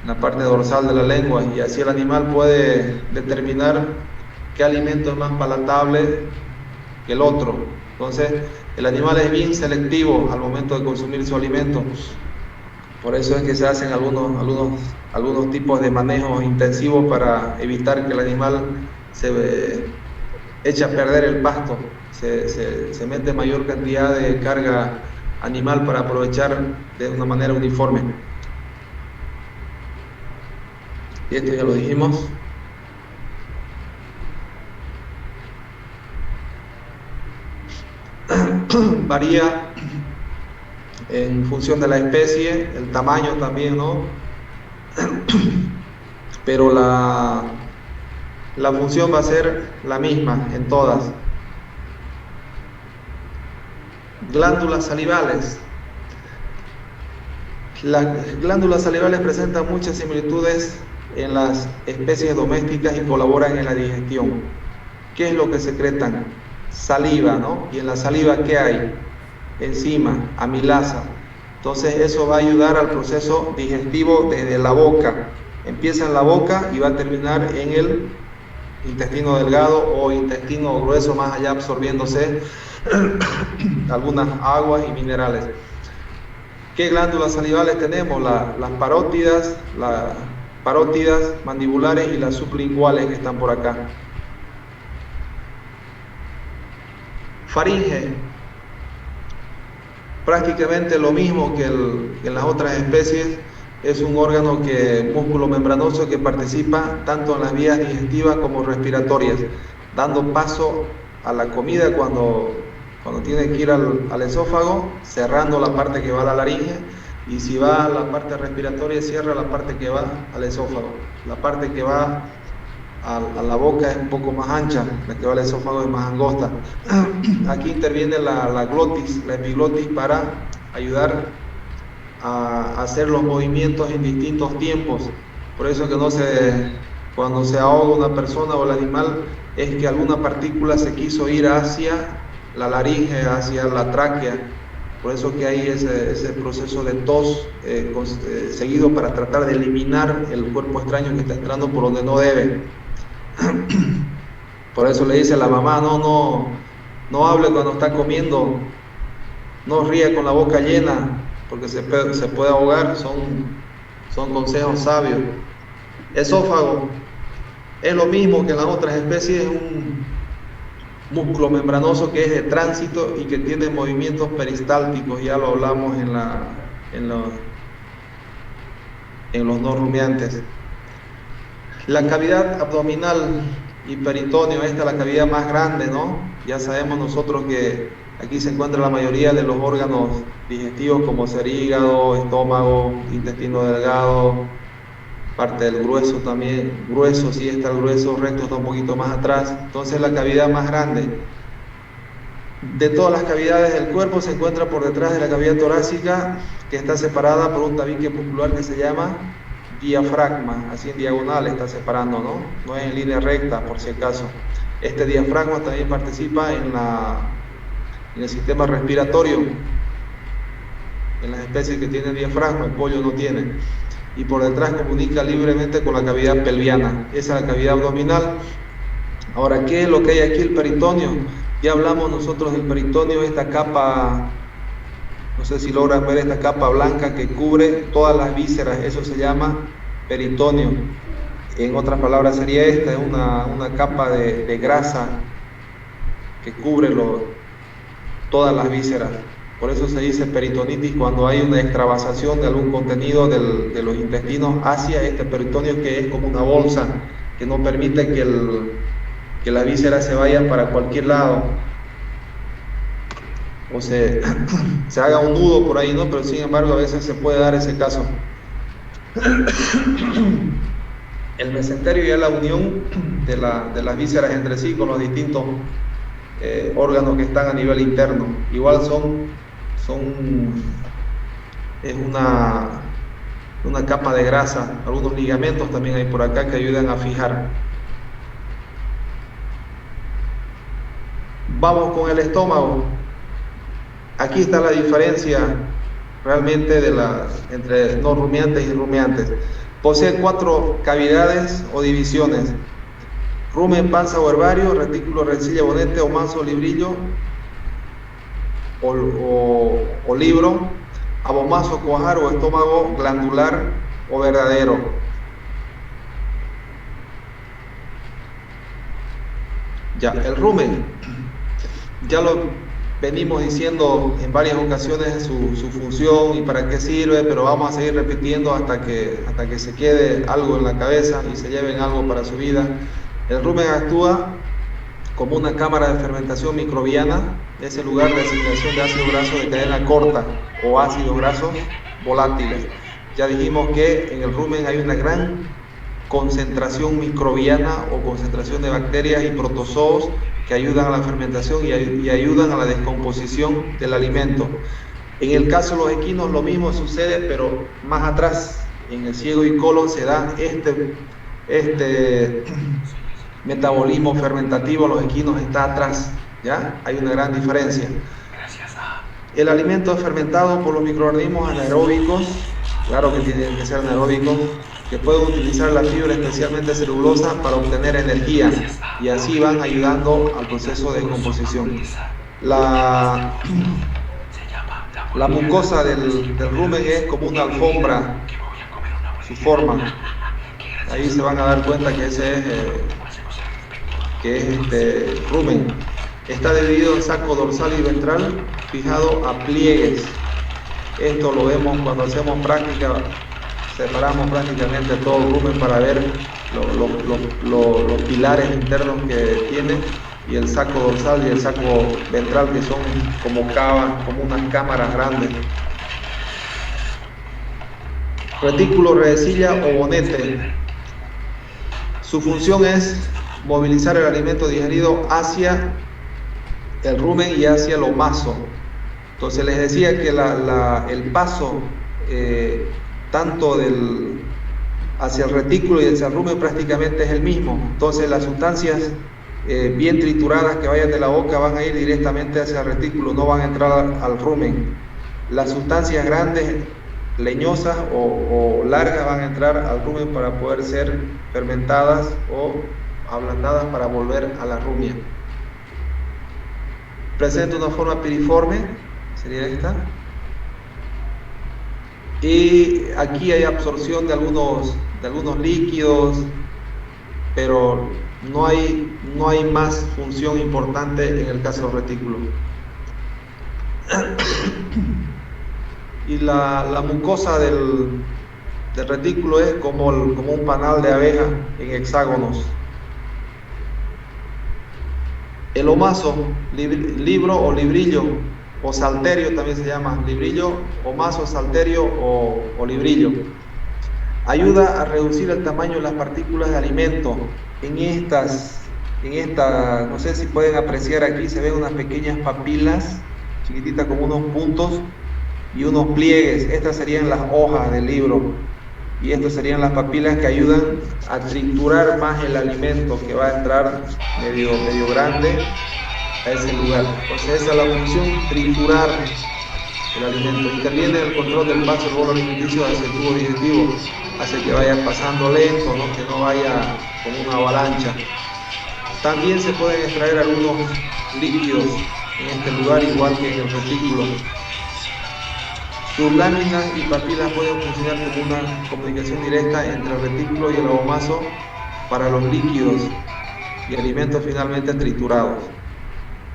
en la parte dorsal de la lengua, y así el animal puede determinar qué alimento es más palatable que el otro. Entonces, el animal es bien selectivo al momento de consumir su alimento. Por eso es que se hacen algunos tipos de manejos intensivos para evitar que el animal se eche a perder el pasto. Se mete mayor cantidad de carga animal para aprovechar de una manera uniforme. Y esto ya lo dijimos. Varía en función de la especie, el tamaño también, ¿no? Pero la la función va a ser la misma en todas. Glándulas salivales. Las glándulas salivales presentan muchas similitudes en las especies domésticas y colaboran en la digestión. ¿Qué es lo que secretan? Saliva, ¿no? Y en la saliva, ¿qué hay? Enzima, amilasa. Entonces eso va a ayudar al proceso digestivo desde la boca. Empieza en la boca y va a terminar en el intestino delgado o intestino grueso, más allá absorbiéndose algunas aguas y minerales. ¿Qué glándulas salivales tenemos? Las parótidas, mandibulares y las sublinguales que están por acá. Faringe, prácticamente lo mismo que en las otras especies. Es un órgano músculo membranoso que participa tanto en las vías digestivas como respiratorias, dando paso a la comida cuando tiene que ir al esófago, cerrando la parte que va a la laringe, y si va a la parte respiratoria, cierra la parte que va al esófago. La parte que va a la boca es un poco más ancha, la que va al esófago es más angosta. Aquí interviene la glotis, la epiglotis, para ayudar a hacer los movimientos en distintos tiempos. Por eso que cuando se ahoga una persona o el animal, es que alguna partícula se quiso ir hacia la laringe, hacia la tráquea. Por eso que hay ese proceso de tos seguido para tratar de eliminar el cuerpo extraño que está entrando por donde no debe. Por eso le dice a la mamá, no hable cuando está comiendo, no ría con la boca llena, porque se puede ahogar. Son consejos sabios. Esófago es lo mismo que en las otras especies, es un músculo membranoso que es de tránsito y que tiene movimientos peristálticos. Ya lo hablamos en los no rumiantes. La cavidad abdominal y peritoneo, esta es la cavidad más grande, ¿no? Ya sabemos nosotros que aquí se encuentra la mayoría de los órganos digestivos, como ser hígado, estómago, intestino delgado, parte del grueso también. Grueso, sí está el grueso, recto está un poquito más atrás. Entonces la cavidad más grande de todas las cavidades del cuerpo se encuentra por detrás de la cavidad torácica, que está separada por un tabique muscular que se llama diafragma. Así en diagonal está separando, no es en línea recta, por si acaso. Este diafragma también participa en el sistema respiratorio. En las especies que tienen diafragma, el pollo no tiene. Y por detrás comunica libremente con la cavidad pelviana. Esa es la cavidad abdominal. Ahora, ¿qué es lo que hay aquí? El peritoneo. Ya hablamos nosotros del peritoneo, esta capa, no sé si logran ver esta capa blanca que cubre todas las vísceras. Eso se llama peritoneo. En otras palabras sería esta, es una capa de grasa que cubre todas las vísceras. Por eso se dice peritonitis cuando hay una extravasación de algún contenido de los intestinos hacia este peritoneo, que es como una bolsa que no permite que las vísceras se vayan para cualquier lado o se haga un nudo por ahí, ¿no? Pero sin embargo a veces se puede dar ese caso. El mesenterio ya es la unión de las vísceras entre sí con los distintos órganos que están a nivel interno. Igual es una capa de grasa. Algunos ligamentos también hay por acá que ayudan a fijar. Vamos con el estómago. Aquí está la diferencia realmente entre no rumiantes y rumiantes. Posee 4 cavidades o divisiones: rumen, panza o herbario, retículo, rencilla, bonete o manso librillo o libro, abomazo, cuajar o estómago glandular o verdadero. Ya, el rumen, ya lo venimos diciendo en varias ocasiones su función y para qué sirve, pero vamos a seguir repitiendo hasta que se quede algo en la cabeza y se lleven algo para su vida. El rumen actúa como una cámara de fermentación microbiana, es el lugar de asimilación de ácidos grasos de cadena corta o ácidos grasos volátiles. Ya dijimos que en el rumen hay una gran concentración microbiana o concentración de bacterias y protozoos que ayudan a la fermentación y ayudan a la descomposición del alimento. En el caso de los equinos lo mismo sucede, pero más atrás, en el ciego y colon se da este metabolismo fermentativo, los equinos está atrás, ¿ya? Hay una gran diferencia. El alimento es fermentado por los microorganismos anaeróbicos, claro que tienen que ser anaeróbicos, que pueden utilizar la fibra, especialmente celulosa, para obtener energía, y así van ayudando al proceso de descomposición. La mucosa del rumen es como una alfombra, su forma. Ahí se van a dar cuenta que ese es rumen. Está dividido en saco dorsal y ventral, fijado a pliegues. Esto lo vemos cuando hacemos práctica, separamos prácticamente todo el rumen para ver los pilares internos que tiene, y el saco dorsal y el saco ventral, que son como unas cámaras grandes. Retículo, redecilla o bonete. Su función es movilizar el alimento digerido hacia el rumen y hacia el omaso. Entonces les decía que el paso tanto hacia el retículo y hacia el rumen prácticamente es el mismo. Entonces las sustancias bien trituradas que vayan de la boca van a ir directamente hacia el retículo, no van a entrar al rumen. Las sustancias grandes, leñosas o largas, van a entrar al rumen para poder ser fermentadas o ablandadas para volver a la rumia. Presenta una forma piriforme, sería esta, y aquí hay absorción de algunos líquidos, pero no hay más función importante en el caso del retículo. Y la mucosa del retículo es como un panal de abeja en hexágonos. El omaso, libro o librillo, o salterio también se llama, librillo, omaso, salterio o librillo, ayuda a reducir el tamaño de las partículas de alimento. En esta, no sé si pueden apreciar aquí, se ven unas pequeñas papilas, chiquititas como unos puntos, y unos pliegues. Estas serían las hojas del libro, y estas serían las papilas que ayudan a triturar más el alimento, que va a entrar medio grande a ese lugar. Entonces esa es la función, triturar el alimento. Interviene el control del paso del bolo alimenticio hacia el tubo digestivo, hace que vaya pasando lento, ¿no? Que no vaya como una avalancha. También se pueden extraer algunos líquidos en este lugar, igual que en el retículo. Sus láminas y papilas pueden funcionar como una comunicación directa entre el retículo y el omaso para los líquidos y alimentos finalmente triturados.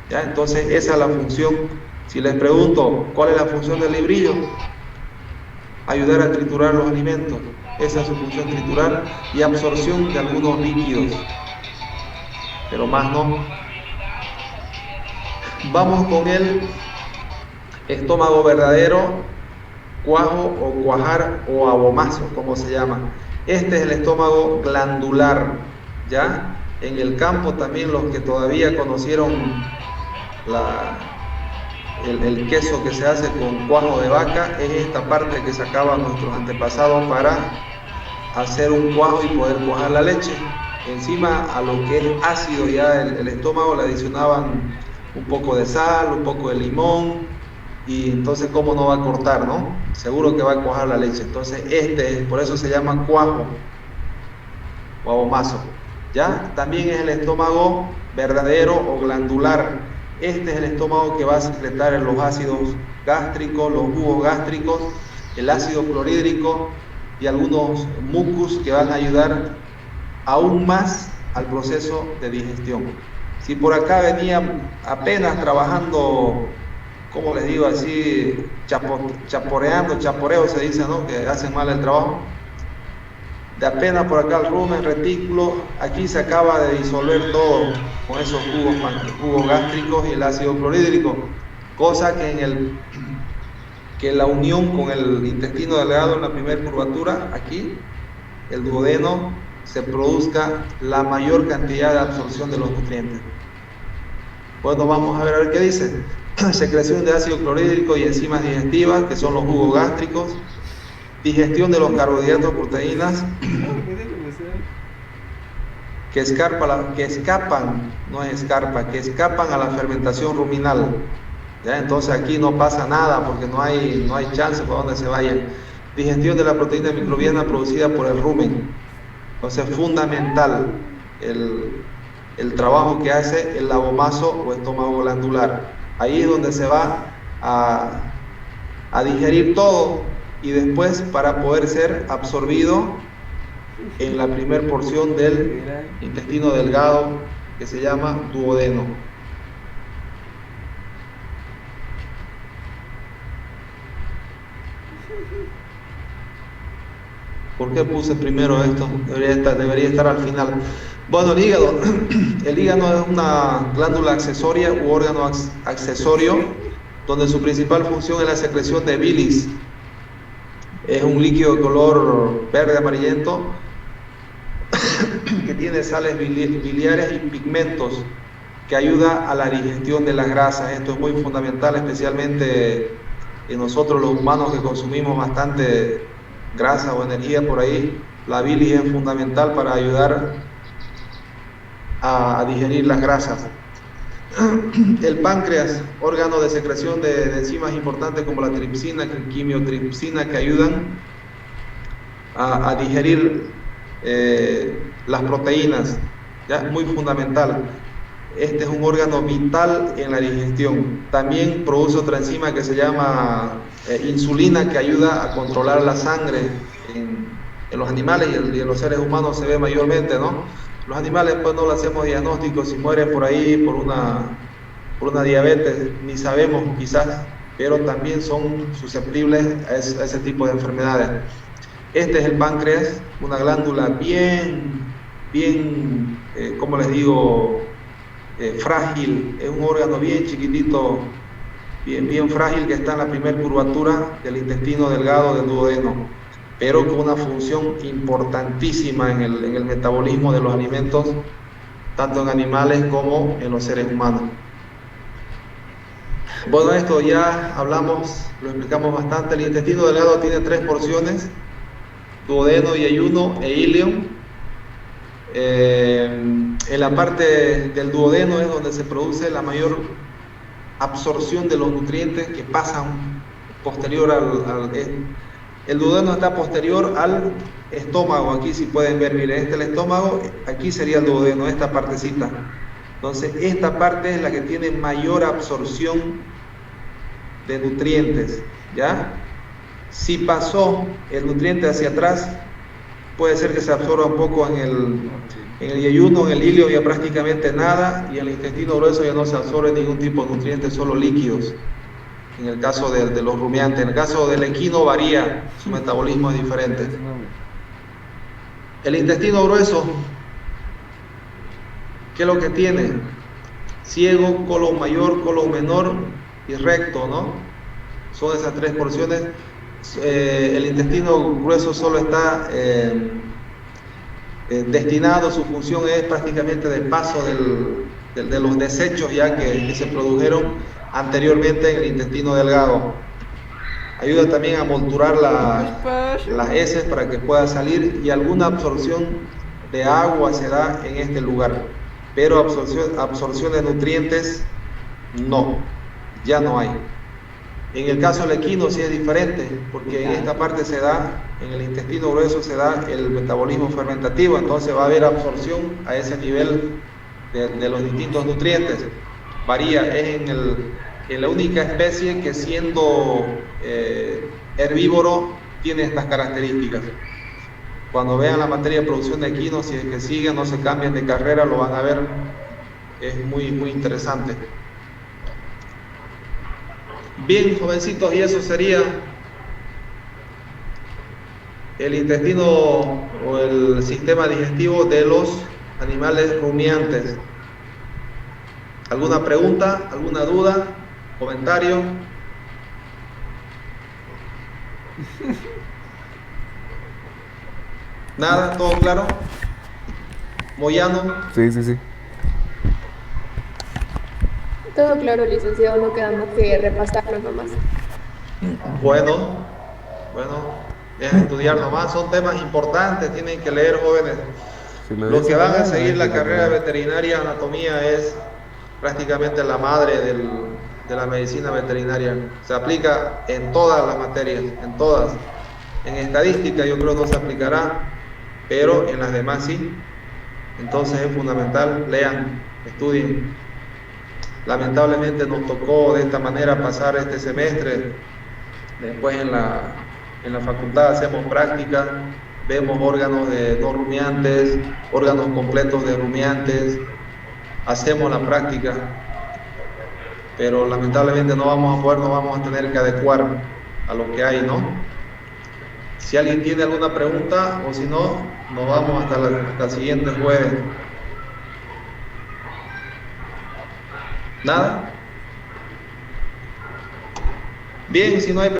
¿Ya? Entonces esa es la función. Si les pregunto cuál es la función del librillo, ayudar a triturar los alimentos. Esa es su función, triturar y absorción de algunos líquidos, pero más no. Vamos con el estómago verdadero, cuajo o cuajar o abomaso, como se llama. Este es el estómago glandular, ¿ya? En el campo también, los que todavía conocieron el queso que se hace con cuajo de vaca, es esta parte que sacaban nuestros antepasados para hacer un cuajo y poder cuajar la leche. Encima, a lo que es ácido ya el estómago, le adicionaban un poco de sal, un poco de limón, y entonces cómo no va a cortar, ¿no? Seguro que va a cuajar la leche. Entonces por eso se llama cuajo o abomaso, ¿ya? También es el estómago verdadero o glandular. Este es el estómago que va a secretar los ácidos gástricos, los jugos gástricos, el ácido clorhídrico y algunos mucus que van a ayudar aún más al proceso de digestión. Si por acá venía apenas trabajando, como les digo así, chaporeo se dice, ¿no? Que hacen mal el trabajo. De apenas por acá el rumen, retículo, aquí se acaba de disolver todo con esos jugos gástricos y el ácido clorhídrico, cosa que la unión con el intestino delgado en la primera curvatura, aquí, el duodeno, se produzca la mayor cantidad de absorción de los nutrientes. Bueno, vamos a ver qué dice. Secreción de ácido clorhídrico y enzimas digestivas, que son los jugos gástricos. Digestión de los carbohidratos, proteínas, que escapan a la fermentación ruminal. ¿Ya? Entonces aquí no pasa nada porque no hay chance por donde se vayan. Digestión de la proteína microbiana producida por el rumen. Entonces es fundamental el trabajo que hace el lagomaso o estómago glandular. Ahí es donde se va a digerir todo y después para poder ser absorbido en la primera porción del intestino delgado que se llama duodeno. ¿Por qué puse primero esto? Debería estar al final. Bueno, el hígado. El hígado es una glándula accesoria u órgano accesorio donde su principal función es la secreción de bilis. Es un líquido de color verde amarillento que tiene sales biliares y pigmentos que ayuda a la digestión de las grasas. Esto es muy fundamental, especialmente en nosotros los humanos que consumimos bastante grasa o energía por ahí. La bilis es fundamental para ayudar a digerir las grasas. El páncreas, órgano de secreción de enzimas importantes como la tripsina, quimiotripsina, que ayudan a digerir las proteínas, ¿ya? Muy fundamental. Este es un órgano vital en la digestión. También produce otra enzima que se llama insulina, que ayuda a controlar la sangre en los animales y en los seres humanos se ve mayormente, ¿no? Los animales pues no le hacemos diagnóstico si mueren por ahí por una diabetes, ni sabemos quizás, pero también son susceptibles a ese tipo de enfermedades. Este es el páncreas, una glándula bien, como les digo, frágil. Es un órgano bien chiquitito, bien frágil, que está en la primera curvatura del intestino delgado del duodeno, pero con una función importantísima en el metabolismo de los alimentos, tanto en animales como en los seres humanos. Bueno, esto ya hablamos, lo explicamos bastante. El intestino delgado tiene 3 porciones: duodeno, yeyuno e ilion. En la parte del duodeno es donde se produce la mayor absorción de los nutrientes que pasan posterior el duodeno está posterior al estómago. Aquí si pueden ver, miren, este es el estómago, aquí sería el duodeno, esta partecita. Entonces esta parte es la que tiene mayor absorción de nutrientes, ¿ya? Si pasó el nutriente hacia atrás, puede ser que se absorba un poco en el yeyuno, en el ilio ya prácticamente nada, y en el intestino grueso ya no se absorbe ningún tipo de nutrientes, solo líquidos. En el caso de los rumiantes, en el caso del equino varía, su metabolismo es diferente. El intestino grueso, ¿qué es lo que tiene? Ciego, colon mayor, colon menor y recto, ¿no? Son esas 3 porciones. El intestino grueso solo está destinado, su función es prácticamente de paso de los desechos ya que se produjeron anteriormente en el intestino delgado. Ayuda también a molturar las heces para que pueda salir, y alguna absorción de agua se da en este lugar, pero absorción de nutrientes no, ya no hay. En el caso del equino sí es diferente, porque en esta parte se da, en el intestino grueso se da el metabolismo fermentativo, entonces va a haber absorción a ese nivel de los distintos nutrientes. Varía, es en la única especie que siendo herbívoro tiene estas características. Cuando vean la materia de producción de equino, si es que siguen, no se cambian de carrera, lo van a ver, es muy interesante. Bien, jovencitos, y eso sería el intestino o el sistema digestivo de los animales rumiantes. ¿Alguna pregunta? ¿Alguna duda? ¿Comentario? ¿Nada? ¿Todo claro? Moyano. Sí, sí, sí. Todo claro, licenciado, no queda más que repasarlo nomás. Bueno, es estudiar nomás, son temas importantes, tienen que leer, jóvenes. Si lo Los dice que van a mañana, seguir la déjelo carrera que- veterinaria, anatomía es prácticamente la madre de la medicina veterinaria. Se aplica en todas las materias, en todas. En estadística yo creo no se aplicará, pero en las demás sí. Entonces es fundamental, lean, estudien. Lamentablemente nos tocó de esta manera pasar este semestre. Después en la facultad hacemos práctica, vemos órganos de no rumiantes, órganos completos de rumiantes, hacemos la práctica, pero lamentablemente no vamos a poder, nos vamos a tener que adecuar a lo que hay, ¿no? Si alguien tiene alguna pregunta o si no, nos vamos hasta el siguiente jueves. ¿Nada? Bien, si no hay